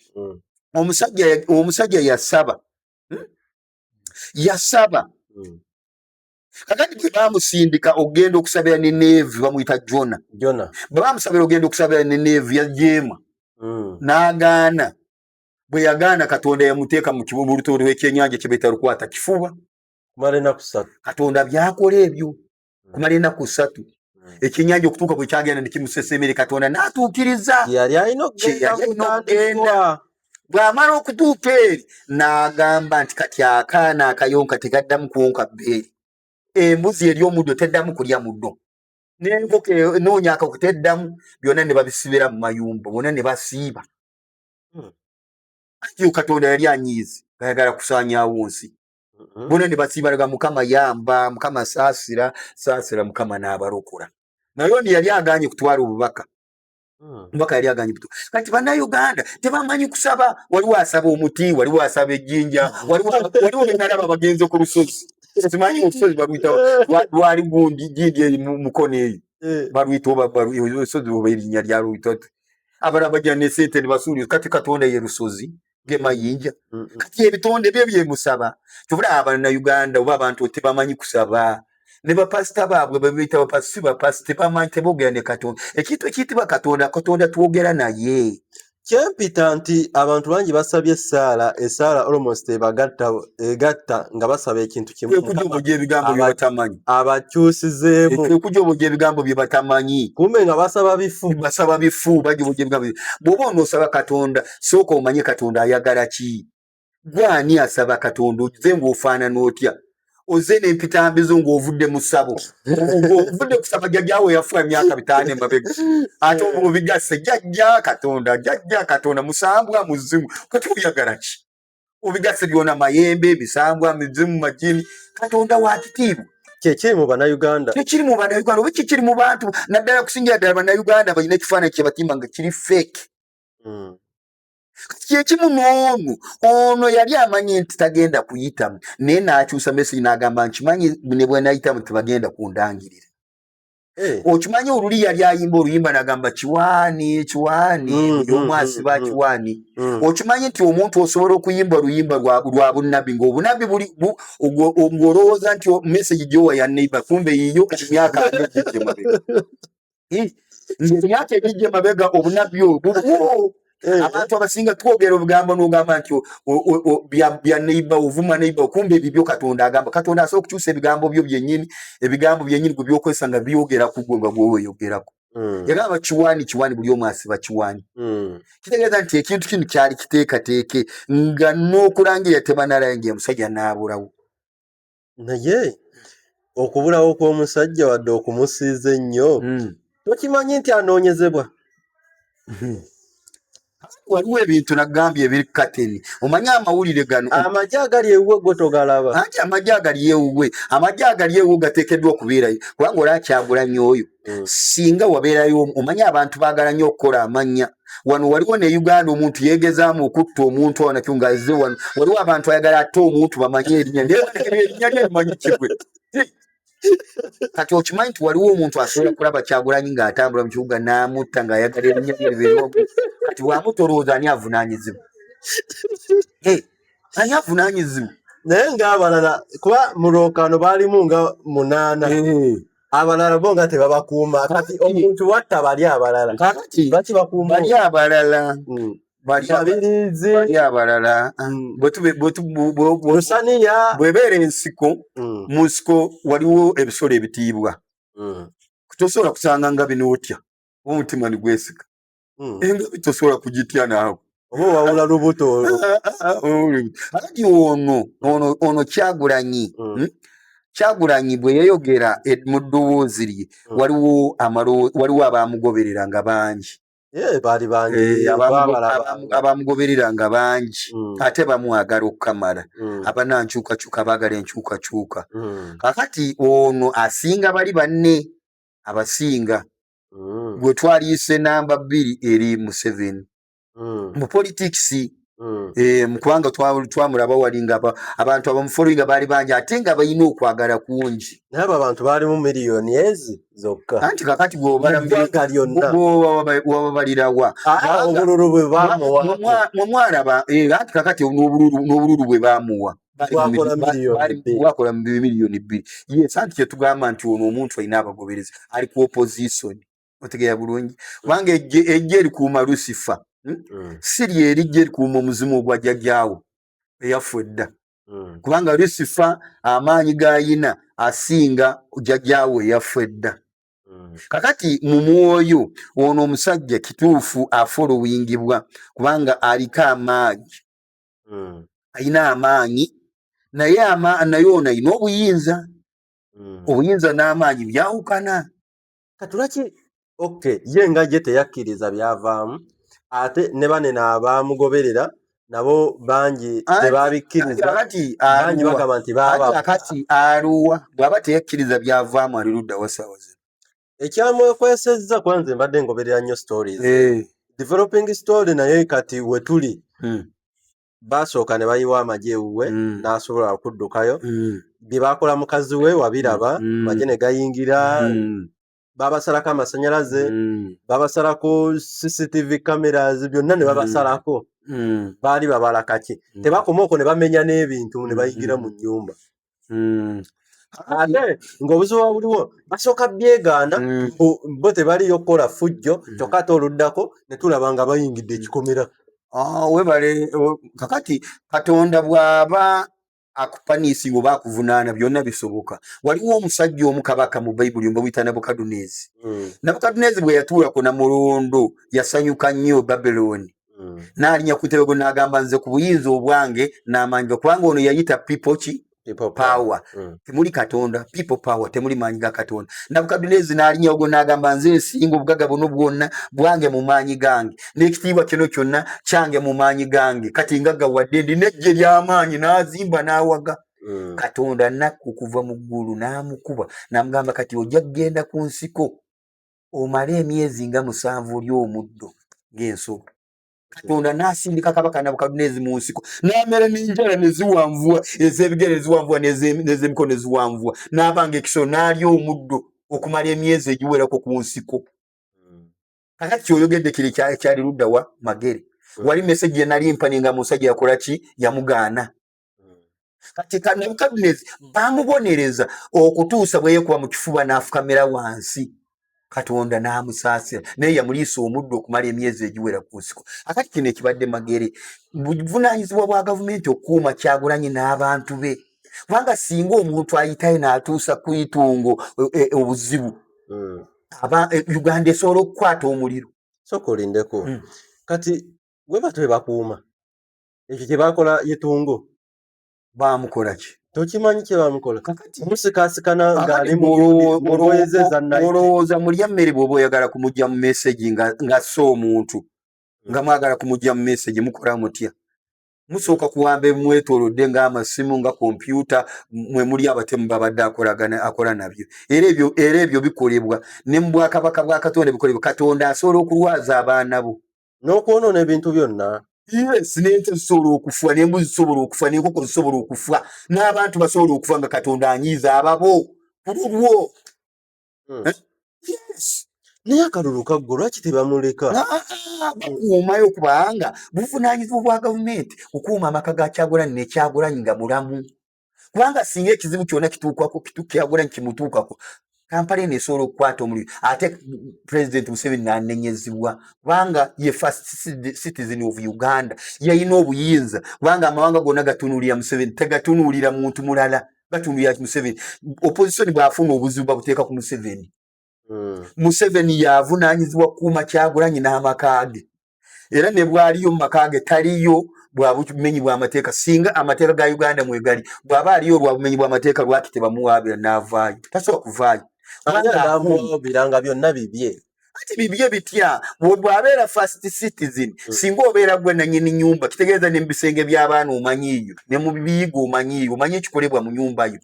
omusajja yasaba kakati bwe baamusindika okugenda okusabira Nineevi bamuyita Jona bwe baamusabira okugenda okusabira Nineevi yajeema n'agaana. Bwe yagaana Katonda yamuteeka mu kibubuluto w'ekyennyanja kye bayita lukwata kifuba. kumala ennaku 3 Katonda byakola ebyo kumala ennaku 3 ekyennyanja okutuuka bwe kyagenda ne kimusesemere Katonda n'atuukiriza yali alina okugenda. Bw'amala okutuuka eri n'agamba nti kati akaana akayonka tegaddamu kuwonka bbeeri embuzi eri omuddo teddamu kulya muddo, n'enkoko enoonya akako teddamu, byonna ne babisibira mu mayumba, bonna ne basiiba. Yo Katonda yali anyiizi ayagala kusaanyaawo nsi, bonna ne basiibalaga Mukama yamba, Mukama saasira, Mukama n'abalokola. Naye ono yali agaanye kutwala obubaka. Mbaka yali aganye buto. Kati bannayuganda tebamanyi kusaba, waliwo asaba omuti, waliwo asaba ejjinja, waliwo benalaba bagenze ku lusozi. Simanyi olusozi baluyita lwali gundi gindi eri mu mukono eyo. Baluyita oba olusozi oba erinnya lyaluyita. Abalala bajja ne ssente ne basuuliza, kati Katonda ye lusozi ge mayinja. Kati ebitonde bye byemusaba. Kyovula Abannayuganda oba abantu tebamanyi kusaba. Ne bapasita baabwe babiyita bapasita tebamanyi, teboogera ne Katonda. Ekintu ekiyitibwa Katonda twogera naye. Kyempita nti abantu bangi basabye essaala almost egatta nga basaba ekintu kimu. Ekujobo gy'ebigambo bye batamanyi. Abakyusizeemu. Ekujobo gy'ebigambo bye batamanyi. Kumbe nga basaba bifu. Basaba bifu, bajobo gy'ebigambo. Bw'oba onoosaba Katonda, sooka omanye Katonda ayagala ki. Gwe ani asaba Katonda oze ng'ofaanana otya? Oze n'empitambizo ng'ovudde mu ssabo. Ovudde kusaba jjajjaawe yafa emyaka 5 emabega. Ate obigase jjajja Katonda musambwa muzimu. Kati oyagala ki? Obigase byona mayembe, bisambwa, mizimu, majini. Katonda wa kitiibwa. Kyekiri mu Bannayuganda. Kyekiri mu Bannayuganda oba kikiri mu bantu naddala kusingira ddala Bannayuganda balina ekifaananyi kye batimba nga kiri fake. Kyekimu ono yali amanyi nti tagenda kuyitamu naye n'akyusa message n'agamba nkimanyi ne bwe nayitamu tebagenda kundangirira. Okimanyi oluli yali ayimba oluyimba n'agamba kiwaani omu asiba kiwaani. Okimanyi nti omuntu osobola okuyimba oluyimba lwa bunnabbi ng'obunabbi ng'olowooza nti message gy'owa ya neighbor kumbe yiyo emyaka egijja emabega. Emyaka egijja emabega obunabbi obwo abantu abasinga twogera obugambo n'ogamba nti bya neighbor ovuma neighbor kumbe ebyo Katonda agamba. Katonda asobola okukyusa ebigambo byo byennyini, ebigambo byennyini gwe byokozesa nga byogera ku gwe nga gwe weeyogerako. Yagamba kiwaani buli omu asiba kiwaani. Kitegeeza nti ekintu kino kyali kiteekateeke nga n'okulangira tebannalangira omusajja n'abulawo. Naye okubulawo kw'omusajja wadde okumusiiza ennyo tokimanyi nti anoonyezebwa. Waliwo ebintu nagambye ebiri kateni. Omanyi amawulire gano amagye agali ewuwe gwe togalaba. Anti amagye agali ewuwe gateekeddwa okubeerayo kubanga olakyagula nnyo oyo. Singa wabeerayo omanyi abantu baagala nnyo okukola amannya. Wano waliwo ne Uganda omuntu yeegezaamu okutta omuntu awo nakyo ng'azze wano. Waliwo abantu ayagala atte omuntu bamanye erinnya lye limanyi kigwe. Kati okimanyi nti waliwo omuntu asobola kulaba Kyagulanyi ng'atambula mu kibuga n'amutta ng'ayagala erinnya lye libeerewo. Kati bw'amutta olowooza ani avunaanyizibwa? Ani avunaanyizibwa? Naye ng'abalala kuba mu lwokaano baalimu nga 8. Abalala bo nga tebabakuuma. Kati omuntu watta bali abalala. Kati bakibakuuma bali abalala. Bali abalala. Lusaniya bw'ebeera ensiko, mu nsiko waliwo ebisolo ebitiibwa. Tosobola kusanga nga bino otya. Omutima ne gwesika. Engabi tosobola kugitya naawe. oba wawula lubuto Ati ono Kyagulanyi bwe yayogera mu ddoboozi lye waliwo abaamugoberera nga bangi. Baali bangi abamugoberera nga bangi ate bamwagala okukamala. Abanankyukakyuka baagala enkyukakyuka. Kakati ono asinga bali banne abasinga. Gwe twaliise namba 2 eri Museveni mu politics. Mukubanga twamulaba wali nga abantu abamufollowinga baali bangi ate nga balina okwagala kungi. naye abo abantu baalimu miliyoni ezi zokka. Anti kakati bw'obabalirawa obululu bwe bamuwa mwalaba. Anti kakati n'obululu bwe bamuwa bwakola miliyoni 2. Yes, anti kyetugamba nti ono omuntu alina abagoberezi ali ku opposition. Otegeera bulungi kubanga ejje erikuuma Lucifer si ly'erijja erikuuma omuzimu ogwa jjajjaawo eyafa edda. Kubanga Lucifer amaanyi g'ayina asinga jjajjaawo eyafa edda. Kakati mu mwoyo ono omusajja kituufu afolowingibwa kubanga aliko amaanyi. Alina amaanyi naye ono alina obuyinza. obuyinza n'amaanyi byawukana. Katulaki okay ye nga je teyakkiriza byavaamu ate ne banene abaamugoberera nabo bangi tebabikkiriza bangi bagamba nti akati aluwa bw'aba teyakkiriza byavaamu ali ludda wa ssaawa zino. Ekyamwekwesezza kwanze mbadde ngoberera nnyo stories developing story naye kati we tuli basooka ne bayiwa amagye ewuwe n'asobola okuddukayo bye baakola mukazi we wabiraba amagye ne gayingira babasalako amasanyalaze babasalako CCTV cameras byonna ne babasalako baali babala kaki tebakoma okwo ne bamenya n'ebintu ne bayingira mu nnyumba ate ng'obuzibu buliwo basooka byegaana bo tebaliyo kukola fujjo kyokka ate oluddako ne tulaba nga bayingidde ekikomera. Webale kakati Katonda bw'aba akupaniisi oba akuvunaana byonna bisoboka. Waliwo omusajja omu kabaka mu Bayibuli nga buyita Nabukaduneezi. Nabukaduneezi bwe yatuulako na mulondo yasanyuka nnyo Babilooni. N'alinnya ku ntebe n'agamba nze ku buyinza obwange n'amaanyi kubanga ono yayita people power. Temuli Katonda, people power, temuli maanyi ga Katonda. Nabukaduneezi n'alinnya ogwo n'agamba nze nsinga obugaga buno bwonna bwange mu maanyi gange n'ekitiibwa kino kyonna kyange mu maanyi gange kati nga gawadde ndi n'eggye ly'amaanyi n'azimba n'awaga. Katonda nakku kuva mu ggulu n'amukuba n'amugamba kati ojja kugenda ku nsiko omale emyezi nga 7 oli omuddo ng'ensolo. Katonda n'asindika kabaka Nabukaduneezi mu nsiko n'amera n'enjala ne ziwanvuwa ez'ebigere ne ziwanvuwa n'ez'emikono ne ziwanvuwa n'abanga ekisolo n'alya omuddo okumala emyezi egiwerako ku nsiko. Kakati kyoyogedde kiri kyali ludda wa Magere. Wali message nali mpani nga musajja yakola ki yamugaana. Kati Nabukaduneezi bamubonereza okutuusa bwe yeekuba mu kifuba n'afukamira wansi. Katonda n'amusaasira naye yamuliisa omuddo okumala emyezi egiwera ku nsiko. Akati kino ekibadde Magere buvunaanyizibwa bwa gavumenti okukuuma Kyagulanyi n'abantu be. Kubanga singa omuntu ayitayo n'atuusa ku itungo obuzibu Uganda esobola okukwata omuliro. Sooka olindeko kati bwe batwe bakuuma ekyo kye baakola Yetungo baamukola ki? Tokimanyi kye baamukola omusikaasikana ng'ali mu olowooza mulya mmere bw'oba oyagala kumugya mu message nga so omuntu nga mwagala kumugya mu message mukola mutya? Musooka kuwamba ebimwetoolodde ng'amasimu nga kompyuta mwe muli abatemu babadde akola nabyo era ebyo bikolebwa ne mu bwakabaka bwa Katonda bikolebwa. Katonda asobola okulwaza abaana bo n'okwonoona ebintu byonna. Yes, n'ente zisobola okufa n'embuzi zisobola okufa n'enkoko zisobola okufa n'abantu basobola okufa nga Katonda anyiiza ababo kululwo. Yes. Naye akalulu kaggwa lwaki tebamuleka? Bakuumayo kubanga buvunaanyizibwa bwa gavumenti okukuuma amaka ga Kyagulanyi ne Kyagulanyi nga mulamu. Kubanga singa ekizibu kyonna kituukako Kyagulanyi kimutuukako Kampala eno esobola okukwata omuliro ate President Museveni n'anenyezebwa kubanga ye first citizen of Uganda yalina obuyinza kubanga amawanga gonna gatunuulira Museveni tegatunuulira muntu mulala gatunuulira Museveni. Opposition bw'afuna obuzibu babuteeka ku Museveni. Museveni yavunaanyizibwa kukuuma Kyagulanyi n'amaka ge era ne bw'aliyo mu maka ge taliyo bwa bumenyi bw'amateeka singa amateeka ga Uganda mwegali bw'aba aliyo lwa bumenyi bw'amateeka lwaki tebamuwaabira n'avaayo tasobola kuvaayo. Biranga byonna bibye ati bibye bitya bw'abeera first citizen singa obeera gwe nannyini nnyumba kitegeeza ne mu bisenge by'abaana omanyiiyo ne mu biyigo omanyiiyo omanyi ekikolebwa mu nyumba yo.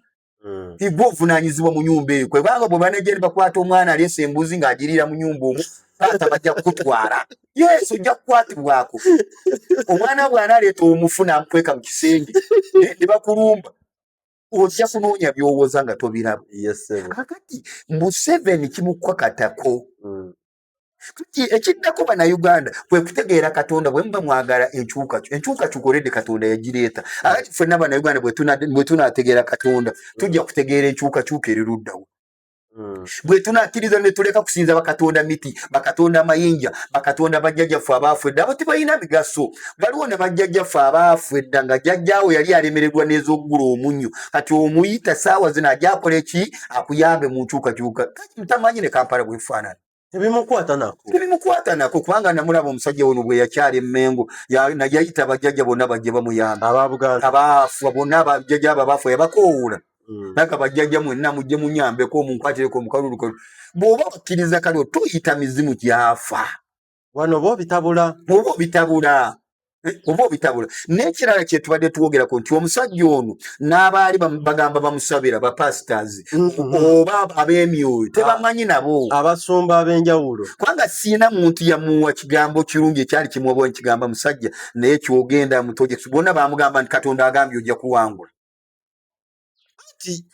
Igwe ovunaanyizibwa mu nyumba eyo kubanga bwe banajja ne bakwata omwana aleese embuzi ng'agiriira mu nyumba omwo taata bajja kukutwala. Yes, ojja kukwatibwako. Omwana bw'anaaleeta omufu n'amukweka mu kisenge ne bakulumba ojja kunoonya byowooza nga tobiraba. Kakati Museveni kimukwakatako. Ekiddako bannayuganda kwe kutegeera Katonda bwe muba mwagala enkyukakyuka oledde Katonda yagireeta. Akati ffenna bannayuganda bwe tunaategeera Katonda tujja kutegeera enkyukakyuka eri luddawo. Bwe tunakkiriza ne tuleka kusinza bakatonda miti bakatonda mayinja bakatonda bajjajjaffe abaafu edda abo tebalina migaso. Waliwo ne bajjajjaffe abaafu edda nga jjajjaawo yali alemererwa n'ez'oggula omunnyo kati omuyita saawa zino ajja akola eki akuyambe mu nkyukakyuka. Tamanyi ne Kampala bwefaanana. Tebimukwata nako kubanga namulaba omusajja ono bwe yakyala Emmengo yayita bajjajja bonna bajje bamuyambe abaafu bonna abajjajja abo abaafu yabakoowula naka bajjajja mwenna mujje munyambeko omunkwatireko omukalulu bw'oba okkiriza kale tuyita mizimu gyafa wano oba obitabula n'ekirala kye tubadde tuwogerako nti omusajja ono n'abaali bagamba bamusabira bapasitors oba ab'emyoyo tebamanyi nabo abasumba ab'enjawulo kubanga siina muntu yamuwa kigambo kirungi ekyali kimuwa kigamba musajja naye kyogenda mutoje bonna bamugamba nti Katonda agambye ojja kuwangula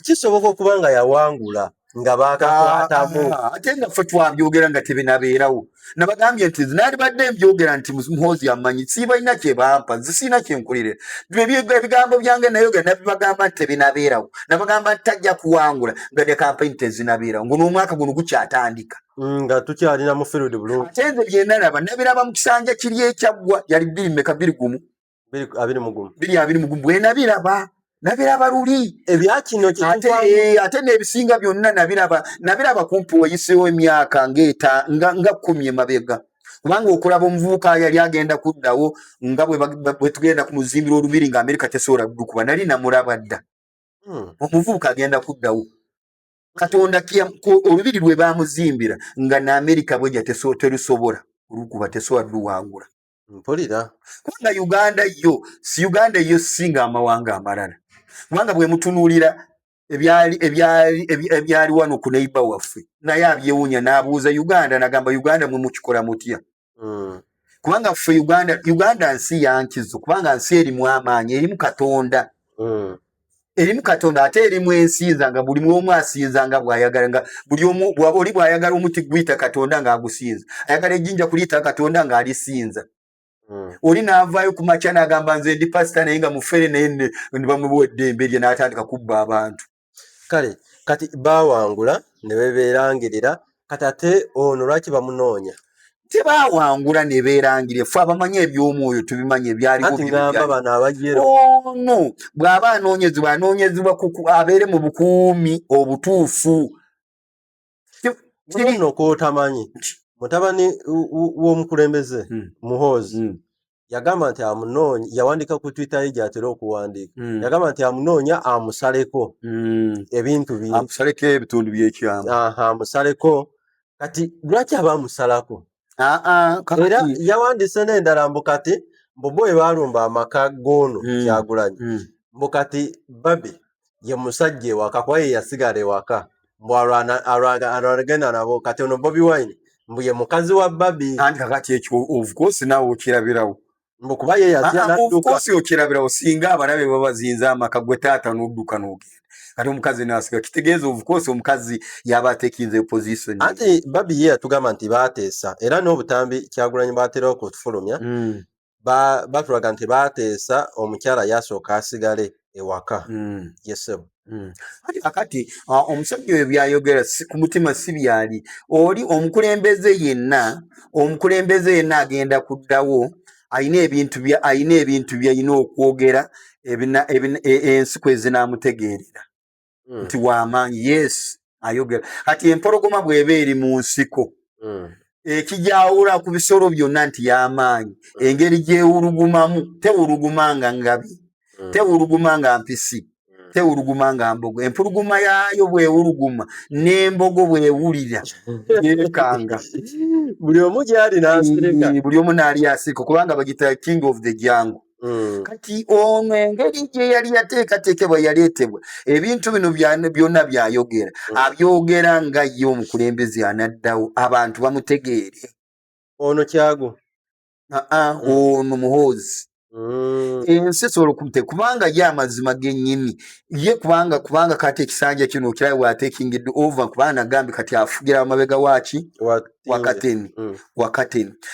kisoboka okuba nga yawangula nga baakakwatamu ate naffe twabyogera nga tebinabeerawo nabagambye nti naali badde mbyogera nti muhozi amanyi siibalina kyebampa nze siina kyenkulire ebigambo byange nayogera nabibagamba nti tebinabeerawo nabagamba nti tajja kuwangula nga ne kampeyini tezinabeerawo ngo n'omwaka guno gukyatandika nga tukyalina mu field bulungi ate nze bye nabiraba mu kisanja kiri ekyaggwa yali 21 bwe nabiraba luli ebya kino ate n'ebisinga byonna nabiraba kumpi wayiseewo emyaka nga 10 emabega kubanga okulaba omuvubuka yali agenda kuddawo nga bwe tugenda kumuzimbira olubiri nga Amerika tesobola kudukuba nali namulaba dda omuvubuka agenda kuddawo Katonda olubiri lwe bamuzimbira nga n'Amerika bwejja terusobola olukuba tesobola luwangula mpulira kubanga Uganda yo singa amawanga amalala kubanga bwe mutunuulira ebyali wano ku neighbor waffe naye abyewuunya n'abuuza Uganda nagamba Uganda mwe mukikola mutya kubanga ffe Uganda nsi yankizo kubanga nsi erimu amaanyi erimu Katonda ate erimu ensinza nga buli omu asinza nga bw'ayagala nga buli omu oli bw'ayagala omuti guyita Katonda ng'agusinza ayagala ejjinja kuliyita Katonda ng'alisinza oli n'avaayo ku makya n'agamba nze ndi pasita naye nga mufere naye ne bamuwa eddembe lye n'atandika kubba abantu kale kati baawangula ne bebeerangirira kati ate ono lwaki bamunoonya tebaawangula ne beerangirira ffe abamanyi eby'omwoyo tubimanyi ebyaliwo bw'aba anoonyezebwa abeere mu bukuumi obutuufu kino kwotamanyi mutabani w'omukulembeze Muhoozi yagamba nti amunoonya yawandika ku Twitter ye gy'atera okuwandiika yagamba nti amunoonya amusaleko ebintu bye amusaleko ebitundu by'ekyama amusaleko kati lwaki abamusalako era yawandiise n'endala mbu kati mbu bwe baalumba amaka g'ono Kyagulanyi mbu kati Babi ye musajja ewaka kuba ye yasigala ewaka mbu alwagenda nabo kati ono Bobi Wine mbu ye mukazi wa Babi anti kakati ekyo of course naawe okirabirawo mbu kuba ye yatya n'adduka of course okirabirawo singa abalabe babazinze amaka gwe taata n'odduka n'ogenda kati omukazi n'asiga kitegeeza of course omukazi yaba atekinze position anti Babi ye yatugamba nti baateesa era n'obutambi Kyagulanyi baaterawo kutufulumya batulaga nti baateesa omukyala yasooka asigale ewaka yesebo akati omusajja oyo byayogera ku mutima si byali oli omukulembeze yenna agenda kuddawo ayina ebintu byalina okwogera ensi kwe zinaamutegeerera nti w'amaanyi yes ayogera kati empologoma bw'eba eri mu nsiko ekijawula ku bisolo byonna nti y'amaanyi engeri gyewulugumamu tewuluguma nga ngabi tewuluguma nga mpisi tewuluguma nga mbogo empuluguma yaayo bwewuluguma n'embogo bwewulira yeekanga buli omu gyali n'asirika buli omu n'ali asirika kubanga bagita king of the jungle kati ono engeri gye yali yateekateekebwa yaleetebwa ebintu bino byonna byayogera abyogera nga ye omukulembeze anaddawo abantu bamutegeere ono Kyagu ono Muhoozi ensi esobola okumute kubanga ye amazima gennyini ye kubanga kati ekisanja kino okirabe bw'ateekingidde over kubanga nagambye kati afugira amabega waaki wakateni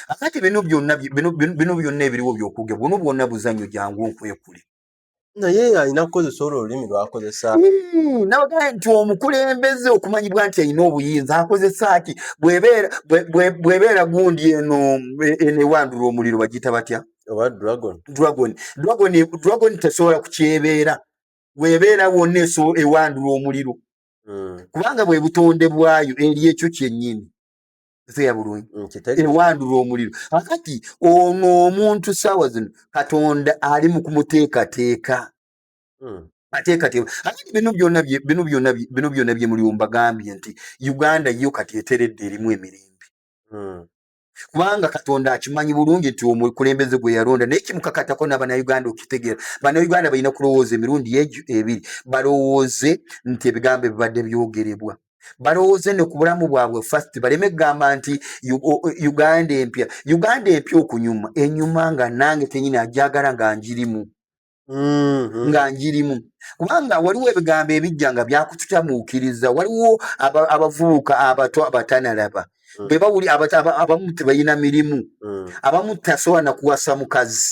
akati bino byonna ebiriwo by'okugya buno bwonna buzannyo jangu nkwekule naye alina kukozesa olulimi lwakozesa nabagaa nti omukulembeze okumanyibwa nti alina obuyinza akozesa ki bwebeera gundi eno ewandula omuliro bagita batya oba dragon tesobola kukyebeera bwebeera wonna ewandula omuliro kubanga bwe butonde bwayo eri ekyo kyennyini ya bulungi ewandula omuliro akati ono omuntu saawa zino Katonda ali mu kumuteekateeka ate kati bino byonna bye muli mbagambye nti Uganda yo kati eteredde erimu emirembe kubanga Katonda akimanyi bulungi nti omukulembeze gwe yalonda naye kimukakatako n'Abannayuganda okitegeera Bannayuganda balina kulowooza emirundi ebiri balowooze nti ebigambo ebibadde byogerebwa balowooze ne ku bulamu bwabwe first baleme kugamba nti Uganda empya okunyuma enyuma nga nange tenyina ajagala nga njirimu kubanga waliwo ebigambo ebijja nga byakututamuukiriza waliwo abavubuka abato abatanalaba bwe bawuli abamu tebalina mirimu abamu tasobola na kuwasa mukazi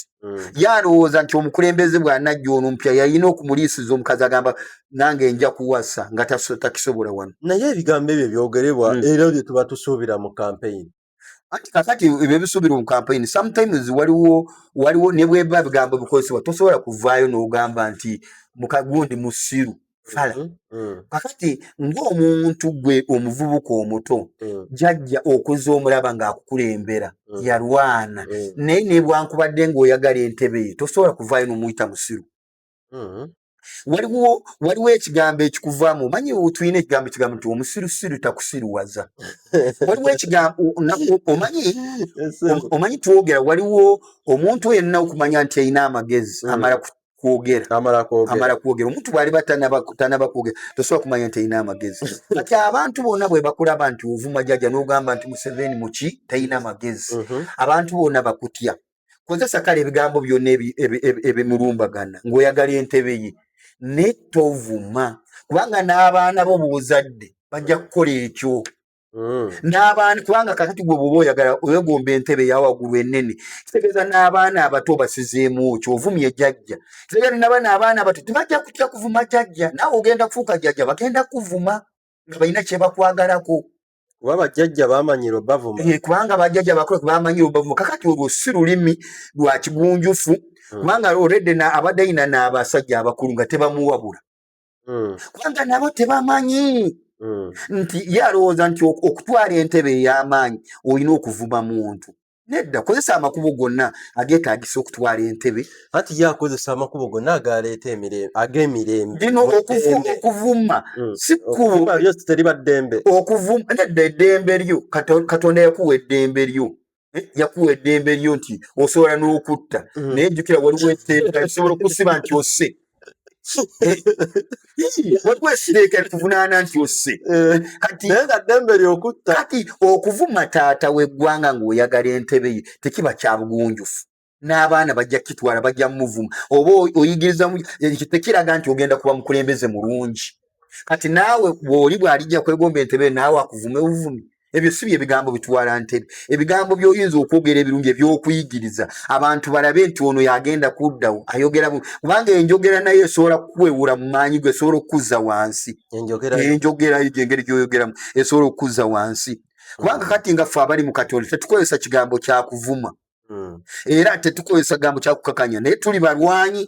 yalowooza nti omukulembeze bw'anajja ono mpya yalina okumuliisiza omukazi agamba nange nja kuwasa nga takisobola wano naye ebigambo ebyo byogerebwa era bye tuba tusuubira mu campaign anti kakati ebyo bisuubira mu campaign sometimes waliwo ne bweba bigambo bikozesebwa tosobola kuvaayo n'ogamba nti mukagundi musiru fala kakati ng'omuntu gwe omuvubuka omuto jajja okuza omulaba ng'akukulembera yalwana naye ne bwankubadde ng'oyagala entebe ye tosobola kuvaayo n'omuyita musiru waliwo ekigambo ekikuvaamu omanyi tulina ekigambo kigambo nti omusirusiru takusiruwaza waliwo ekigambo omanyi twogera waliwo omuntu yenna okumanya nti alina amagezi amala kwogera omuntu bw'aliba tanaba kwogera tosobola kumanya nti alina amagezi kati abantu bonna bwe bakulaba nti ovuma jjajja n'ogamba nti Museveni muki talina magezi abantu bonna bakutya kozesa kale ebigambo byonna ebimulumbagana ng'oyagala entebe ye ne tovuma kubanga n'abaana bo b'ozadde bajja kukola ekyo n'abaana kubanga kakati gwe bw'oba oyagala oyegomba entebe yawaggulu ennene kitegeeza n'abaana abato basizeemu ekyo ovumye jjajja kitegeeza nabana abaana abato tebajja kutya kuvuma jjajja naawe ogenda kufuuka jjajja bagenda kuvuma nga balina kye bakwagalako kuba bajjajja bamanyiro bavuma kubanga bajjajja bakola bamanyiro bavuma kakati olwo si lulimi lwa kigunjufu kubanga already abadde ayina n'abasajja abakulu nga tebamuwabula kubanga nabo tebamanyi nti ye alowooza nti okutwala entebe ey'amaanyi olina okuvuma muntu nedda kozesa amakubo gonna ageetaagisa okutwala entebe anti ye akozesa amakubo gonna agaleeta ag'emirembe dino okuvuma si kkubo teriba ddembe okuvuma nedda eddembe lyo Katonda yakuwa eddembe lyo yakuwa eddembe lyo nti osobola n'okutta naye jjukira waliwo etteeka lisobola okusiba nti osse waliwo esiteeka lituvunaana nti osse naye nga ddembe lyokutta kati okuvuma taata w'eggwanga ng'oyagala entebe ye tekiba kya bugunjufu n'abaana bajja kitwala bajja muvuma oba oyigiriza tekiraga nti ogenda kuba mukulembeze mulungi kati naawe bw'oli bw'alijja kwegomba entebe naawe akuvume buvumi ebyo si bye bigambo bitwala ntebe ebigambo by'oyinza okwogera ebirungi eby'okuyigiriza abantu balabe nti ono yagenda kuddawo ayogera kubanga enjogera naye esobola kukwewula mu maanyi gwe esobola okukuzza wansi enjogera engeri gy'oyogeramu esobola okukuzza wansi kubanga kati nga ffe abali mu Katonda tetukozesa kigambo kyakuvuma era tetukozesa kigambo kyakukakanya naye tuli balwanyi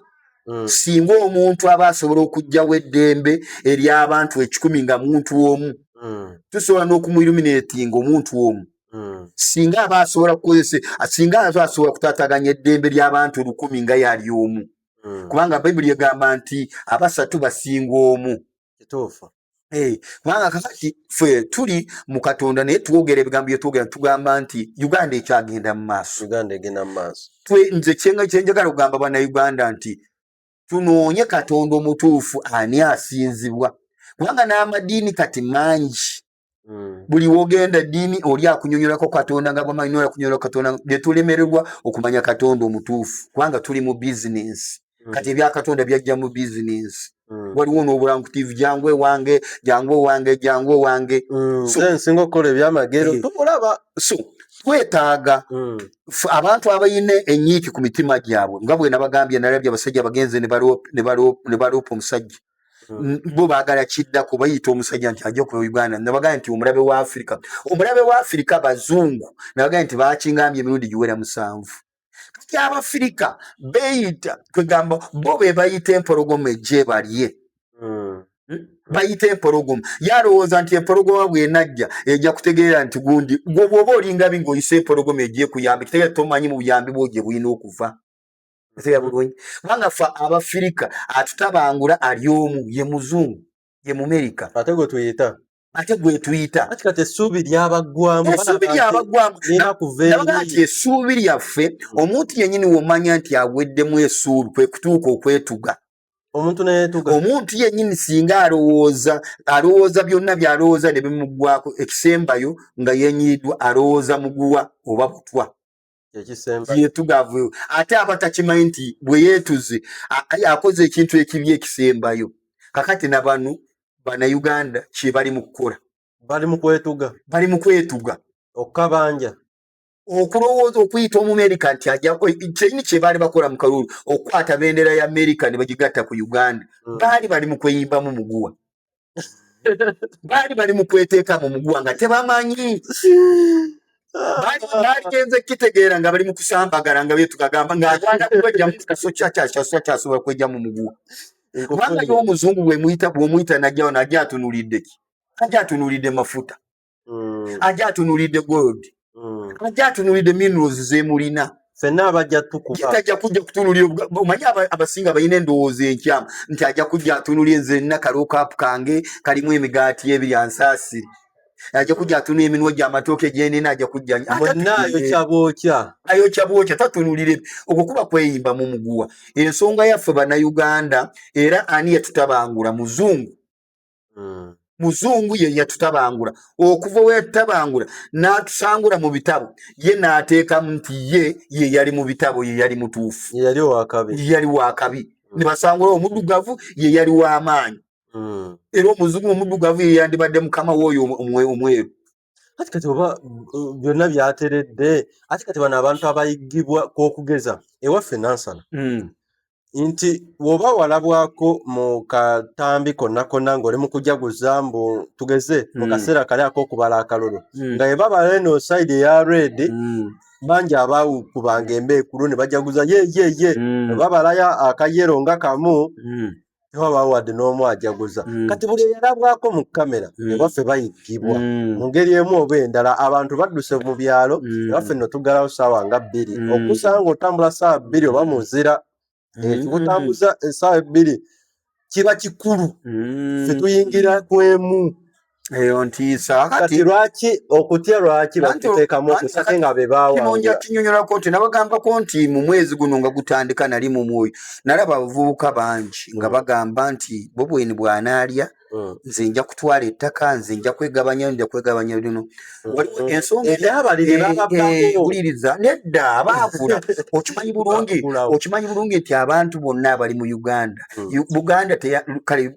singa omuntu aba asobola okuggyawo eddembe ery'abantu 1,000 nga muntu omu tusobola n'okumuiluminatinga omuntu omu singa aba asobola kukozesa singa asobola kutaataganya eddembe ly'abantu 1,000 nga yali omu kubanga Bayibuli egamba nti abasatu basinga omu kituufu kubanga kakati ffe tuli mu Katonda naye twogera ebigambo bye twogera tugamba nti Uganda ekyagenda mu maaso nze kyenjagala okugamba Bannayuganda nti tunoonye Katonda omutuufu ani asinzibwa kubanga n'amadiini kati mangi buli wogenda ddiini oli akunyonyolako Katonda nga bwamanyi n'ola kunyonyola Katonda bye tulemererwa okumanya Katonda omutuufu kubanga tuli mu bizinensi kati ebya Katonda byajja mu bizinensi waliwo n'obulangutivu jangu ewange nsinga okukola ebyamagero tumulaba twetaaga abantu abalina enyiiki ku mitima gyabwe nga bwe nabagambye nalabye abasajja bagenze ne baloopa omusajja bo baagala kiddako bayita omusajja nti ajja okuva Uganda nabagambye nti omulabe wa Afirika bazungu nabagambye nti bakingambye emirundi giwera 7 kati Abafirika beeyita kwegamba bo be bayita empologoma ejje balye bayita empologoma yalowooza nti empologoma bw'enajja ejja kutegeera nti gundi gwe bw'oba olinga ng'oyise empologoma ejje kuyambi kitegeera tomanyi mu buyambi bwo gye bulina okuva Otegeera bulungi kubanga ffe Abafirika atutabangula ali omu ye muzungu ye Mumerika ate gwe tuyita ati kati essuubi lyabaggwamu nabaga nti essuubi lyaffe omuntu yennyini womanya nti aweddemu essuubi kwe kutuuka okwetuga omuntu yennyini singa alowooza byonna byalowooza ne bimuggwako ekisembayo nga yenyiriddwa alowooza muguwa oba butwa yetugavu ate aba takimanyi nti bwe yeetuze akoze ekintu ekibi ekisembayo kakati na bano Bannayuganda kye bali mu kukola bali mu kwetuga okukabanja okulowooza okuyita Omumerika nti kyeyini kye baali bakola mu kalulu okukwata bendera ya Amerika ne bagigatta ku Uganda bali mu kweyimbamu muguwa bali mu kweteeka mu muguwa nga tebamanyi bagenze kitegeera nga bali mu kusambagala nga betukagamba ng'agenda kwejja mu kaso kyasobola kwejja mu muguwa kubanga y'omuzungu bw'omuyita najjawo najja atunulidde ki ajja atunulidde mafuta ajja atunulidde gold ajja atunulidde minerals zemulina ffenna abajja tukuba tajja kujja kutunulira omanyi abasinga balina endowooza enkyamu nti ajja kujja atunulira nze nina kalookapu kange kalimu emigaati ebiri ansaasire ajja kujja atunula eminwa gy'amatooke gyenina ajja kujja ayokya bwokya tatunulire okwo kuba kweyimba mu muguwa ensonga yaffe Bannayuganda era ani yatutabangula muzungu ye yatutabangula okuva we yatutabangula n'atusangula mu bitabo ye n'ateekamu nti ye yali mu bitabo ye yali mutuufu ye yali wakabi ne basangula omuddugavu ye yali w'amaanyi era omuzungu omuddugavu ye yandibadde mukama w'oyo omweru ati kati oba byonna byateredde ati kati bano abantu abayigibwa kw'okugeza ewaffe Nansana nti woba walabwako mu katambi konna ng'oli mu kujaguza mbu tugeze mu kaseera kali ak'okubala akalulu nga ye babala eno side eya red bangi abaawukubanga embeekulu ne bajaguza ye babalayo akayero nga kamu tewabaawo wadde n'omu ajaguza kati buli eyalabwako mu kamera ewaffe bayigibwa mu ngeri emu oba endala abantu badduse mu byalo ewaffe nno tuggalawo ssaawa nga 2 okusanga ng'otambula ssaawa 2 oba muzira kutambuza essaawa 2 kiba kikulu ffe tuyingira kwemu eyo ntiisa kati lwaki okutya lwaki bakuteekamu okusake nga be baawanga kinyonyolako nti nabagambako nti mu mwezi guno nga gutandika nali mu mwoyo nalaba abavubuka bangi nga bagamba nti Bobweni bw'anaalya nze nja kutwala ettaka nze nja kwegabanya lino waliwo ensonga wuliriza nedda abaakula okimanyi bulungi nti abantu bonna abali mu Uganda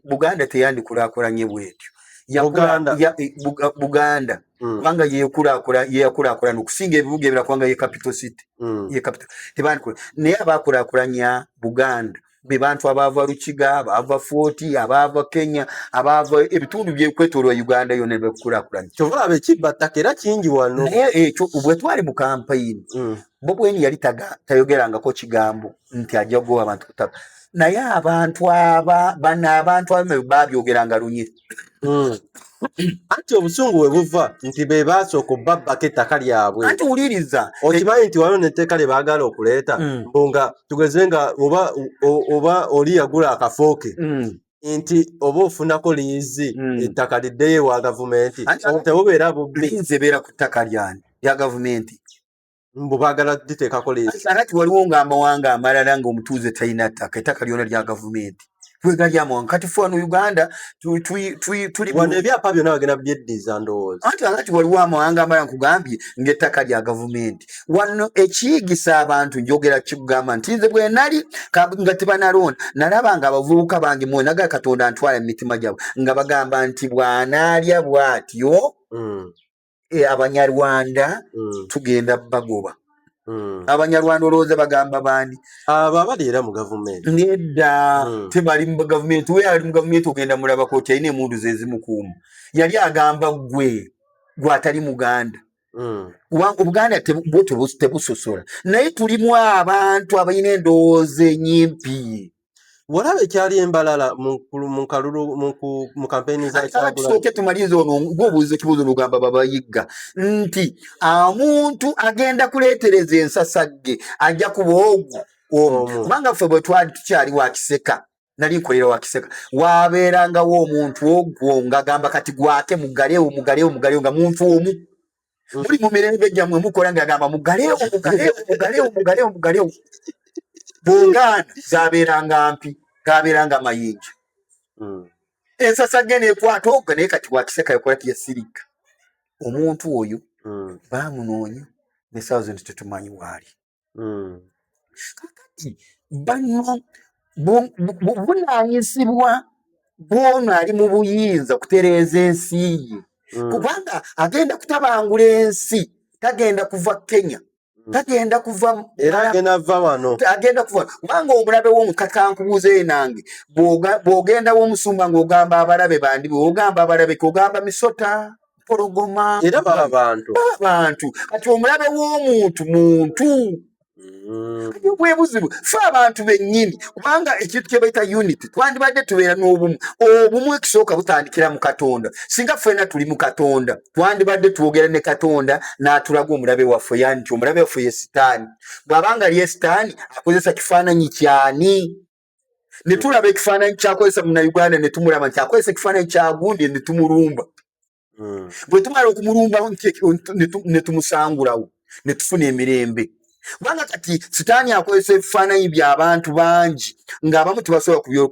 Buganda teyandikulaakulanye bwetyo Buganda kubanga yeyakulaakulana okusinga ebibuga ebirala kubanga ye capital city naye abaakulaakulanya Buganda be bantu abaava Lukiga abaava Fort abaava Kenya abaava ebitundu byekwetoolwa Uganda yonna nebakulaakulanya kyova ekibattaka era kingi wano naye ekyo bwe twali mu kampayini Bobweni yali tayogerangako kigambo nti ajja kugoba abantu kutaka naye abantu abamu babyogeranga lunye anti obusungu we buva nti be baasooka obbabbako ettaka lyabwe anti wuliriza okimanyi nti waliwo n'etteeka lye baagala okuleeta nga tugeze nga oba oli yagula akafooke nti oba ofunako liizi ettaka liddeyo ewa gavumenti tebubeera bubbi liizi ebeera ku ttaka lya gavumenti mbu baagala diteekako liizi kati waliwo ng'amawanga amalala ng'omutuuze talina ttaka ettaka lyona lya gavumenti twegalyamu kati ffe wano Uganda tuli wano ebyapa byonna bagenda byeddiza ndowooza anti waliwo amawanga amalala nkugambye ng'ettaka lya gavumenti wano ekiyigisa abantu njogera kikugamba nti nze bwe nali nga tebanalonda nalaba nga abavubuka bange mwenaga Katonda antwala mu mitima gyabwe nga bagamba nti bw'anaalya bw'atyo Abanyarwanda tugenda bagoba Abanyarwanda olowooza bagamba bani abo abali era mu gavumenti nedda tebali mu gavumenti we ali mu gavumenti ogenda mulabako oti alina emundu ze zimukuuma yali agamba gwe atali Muganda Obuganda tebusosola naye tulimu abantu abalina endowooza enyimpi walaba ekyali embalala mu kalulu mu kampeyini za tusooke tumalirize ono ng'obuuza ekibuuzo n'ogamba babayigga nti omuntu agenda kuleetereza ensasagge ajja kuba ogwo kubanga ffe bwe twali tukyali wa Kiseka nali nkolera wa Kiseka waabeerangawo omuntu ogwo ng'agamba kati gwake mugaleewo nga muntu omu muli mu mirembe gyammwe mukola ng'agamba mugaleewo bongana zaabeeranga mpi gaabeeranga mayinja ensasa gye neekwata ogwo naye kati wa Kiseka yakola tiyasirika omuntu oyo baamunoonya n'essaawa zino tetumanyi waali kakati bano bunaanyisibwa bw'ono ali mu buyinza kutereeza ensi ye kubanga agenda kutabangula ensi tagenda kuva Kenya tagenda kuva era agenda kuva kubanga omulabe w'omukakankubuuzeyo nange bw'ogenda w'omusumba ng'ogamba abalabe bandi bw'ogamba abalabe k'ogamba misota mpologoma era abantu kati omulabe w'omuntu muntu bwe buzibu fe abantu bennyini kubanga ekintu kye bayita unity twandibadde tubeera n'obumu obumu ekisooka butandikira mu Katonda singa ffena tuli mu Katonda twandibadde twogera ne Katonda n'atulaga omulabe waffe yani nti omulabe waffe ye Sitaani bw'abanga ye Sitaani akozesa kifaananyi kyani ne tulaba ekifaananyi kyakozesa Munnayuganda ne tumulaba nti akozesa ekifaananyi kya gundi ne tumulumba bwe tumala okumulumba ne tumusangulawo ne tufuna emirembe kubanga kati Sitaani akozesa ebifaananyi by'abantu bangi ng'abamu tebasobola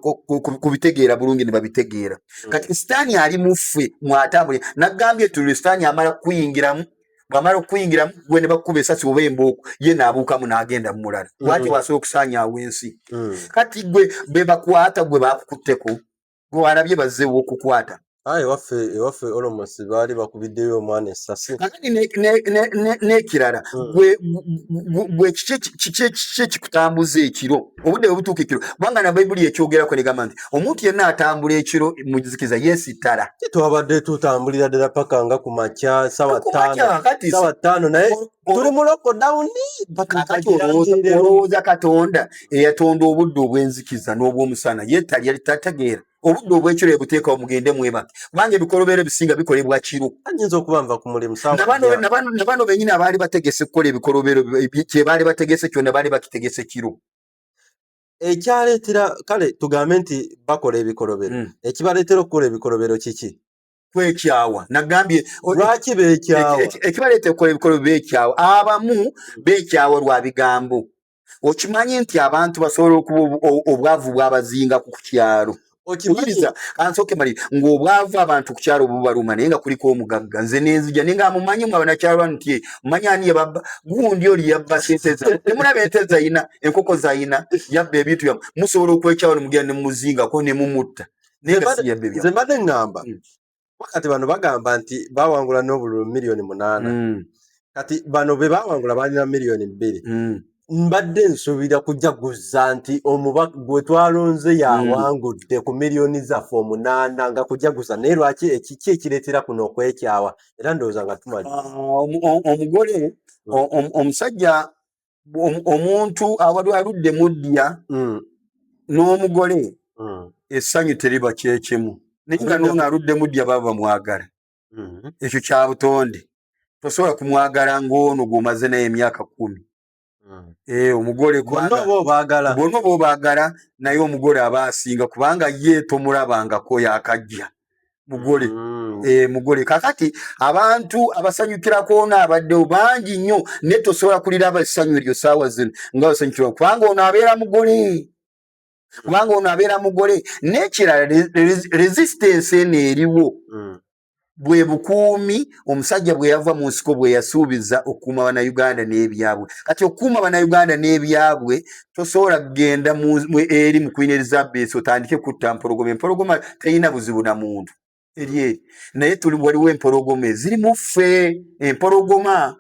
kubitegeera bulungi ne babitegeera kati Sitaani ali mu ffe mwatambule naggambye tuli Sitaani amala kuyingiramu bw'amala okuyingiramu gwe ne bakuba essasi oba embooko ye n'abuukamu n'agenda mu mulala lwaki wasobola okusaanyaawo ensi kati gwe be bakwata gwe baakukutteko gwe walabye bazzeewo okukwata ewaffe olomos baali bakubiddeyo omwana essasi kakati n'ekirala gwe kiki ekikutambuza ekiro obudde butuuka ekiro kubanga na Bayibuli ekyogerako negamba nti omuntu yenna atambula ekiro muzikiza yeesittala twabadde tutambulira ddala paka nga ku makya sawa 5 naye tuli mu lockdown olowooza Katonda eyatonda obudde obw'enzikiza n'obw'omusana ye tali tategeera obudde obw'ekiro ebuteekawo mugende mwebake kubanga ebikolobero ebisinga bikolebwa kiro ayinza okuba nva ku mulimu na bano bennyini abaali bategese kukola ebikolobero kye baali bategese kyonna baali bakitegese kiro ekyaleetera kale tugambe nti bakola ebikolobero ekibaleetera okukola ebikolobero kiki kwekyawa nagambye lwaki beekyawa ekibaleetera okukola ebikolobero beekyawa abamu beekyawa lwa bigambo okimanyi nti abantu basobola okuba obwavu bwabazinga ku kyalo okimiriza kansooke mali ng'obwavu abantu ku kyalo bubaluma naye nga kuliko omugagga nze nenzija naye nga mumanyi mwe abanakyalo bano nti mumanyi ani yababba gundi oli yabba sente za temulaba ente zayina enkoko zayina yabba ebintu byamu musobola okwekyawo ne mugenda ne mumuzingako ne mumutta naye nga si yabba nze mbadde ŋŋamba wakati bano bagamba nti bawangula n'obululu 8,000,000 kati bano be bawangula balina 2,000,000 mbadde nsuubira kujaguza nti omubaka gwe twalonze yawangudde ku miliyoni zaffe 8 nga kujaguza naye lwaki ekiki ekireetera kuno okwekyawa era ndowooza nga tumali omugole omusajja omuntu awali aludde muddya n'omugole essanyu teriba kyekemu naye nga n'ono aludde muddya baba bamwagala ekyo kya butonde tosobola kumwagala ng'ono gw'omaze naye emyaka 10 omugole bonna oba obaagala naye omugole aba asinga kubanga ye tomulabangako yakajja mugole kakati abantu abasanyukirako n'abaddewo bangi nnyo naye tosobola kuliraba essanyu eryo saawa zino nga basanyukirwa kubanga ono abeera mugole n'ekirala resistance eno eriwo bwe bukuumi omusajja bwe yava mu nsiko bwe yasuubiza okukuuma bannayuganda n'ebyabwe kati okukuuma bannayuganda n'ebyabwe tosobola kugenda eri mu Queen Elizabeth otandike kutta empologoma terina buzibu na muntu eri naye waliwo empologoma ezirimu ffe empologoma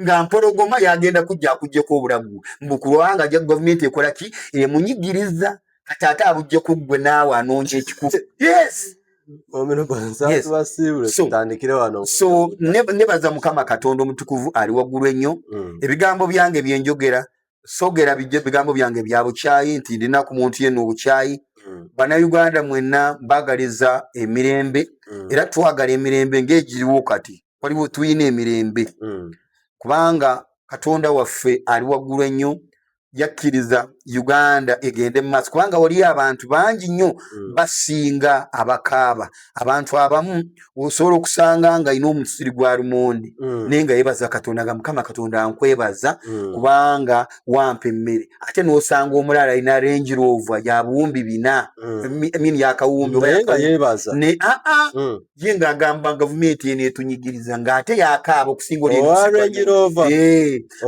nga mpologoma yagenda kujja akugjeko obulamu mbukulwanga ajja gavumenti ekola ki emunyigiriza kati ate abujjeko gwe naawe anoonya ekikufu so nebaza Mukama Katonda omutukuvu ali waggulu ennyo ebigambo byange byenjogera sogera bigambo byange bya bukyayi nti ndina ku muntu yenna obukyayi bannayuganda mwenna mbagaliza emirembe era twagala emirembe ng'egiriwo kati waliwo tuyina emirembe kubanga Katonda waffe ali waggulu ennyo yakkiriza Uganda egende mu maaso kubanga wali abantu bangi nnyo basinga abakaaba. Abantu abamu osobola okusanga nga alina omusiri gwa lumonde naye nga yeebaza Katonda nga Mukama Katonda nkwebaza kubanga wampa emmere, ate n'osanga omulala alina Range Rover ya buwumbi 4 yakawumbi ye ng'agamba gavumenti eno etunyigiriza ng'ate yakaaba okusinga oli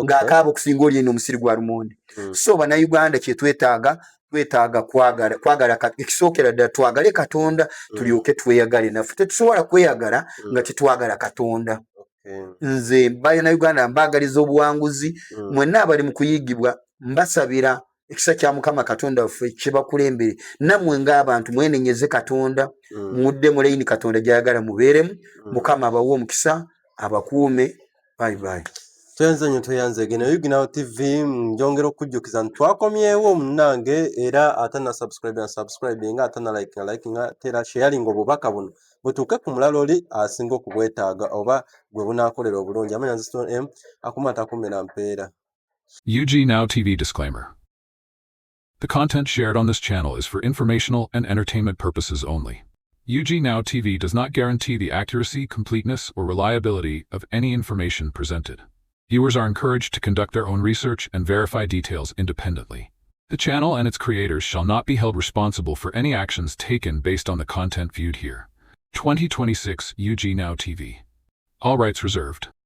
ng'akaaba okusinga oli eno omusiri gwa lumonde. So bannayuganda kye twetaaga kwagala ekisookera ddala twagale Katonda tulyoke tweyagale. Naffe tetusobola kweyagala nga tetwagala Katonda. Nze bannayuganda mbaagaliza obuwanguzi, mwenna abali mu kuyigibwa mbasabira ekisa kya Mukama Katonda waffe kibakulembere. Nammwe ng'abantu mwenenyeze Katonda, mudde mu layini Katonda gy'ayagala mubeeremu. Mukama abawe omukisa, abakuume. Bye bye. Tuyanze gino Yuginawo TV njongera okujjukiza nti twakomyewo munnange era ate na subscribing ate na liking tera sharing obubaka buno butuuke ku mulala oli asinga okubwetaaga oba gwe bunaakolera obulungi. Amanya nze Stone M akumata kumera mpeera. UG Now TV disclaimer. The content shared on this channel is for informational and entertainment purposes only. UG Now TV does not guarantee the accuracy, completeness, or reliability of any information presented. Viewers are encouraged to conduct their own research and verify details independently. The channel and its creators shall not be held responsible for any actions taken based on the content viewed here. 2026 UG Now TV. All rights reserved.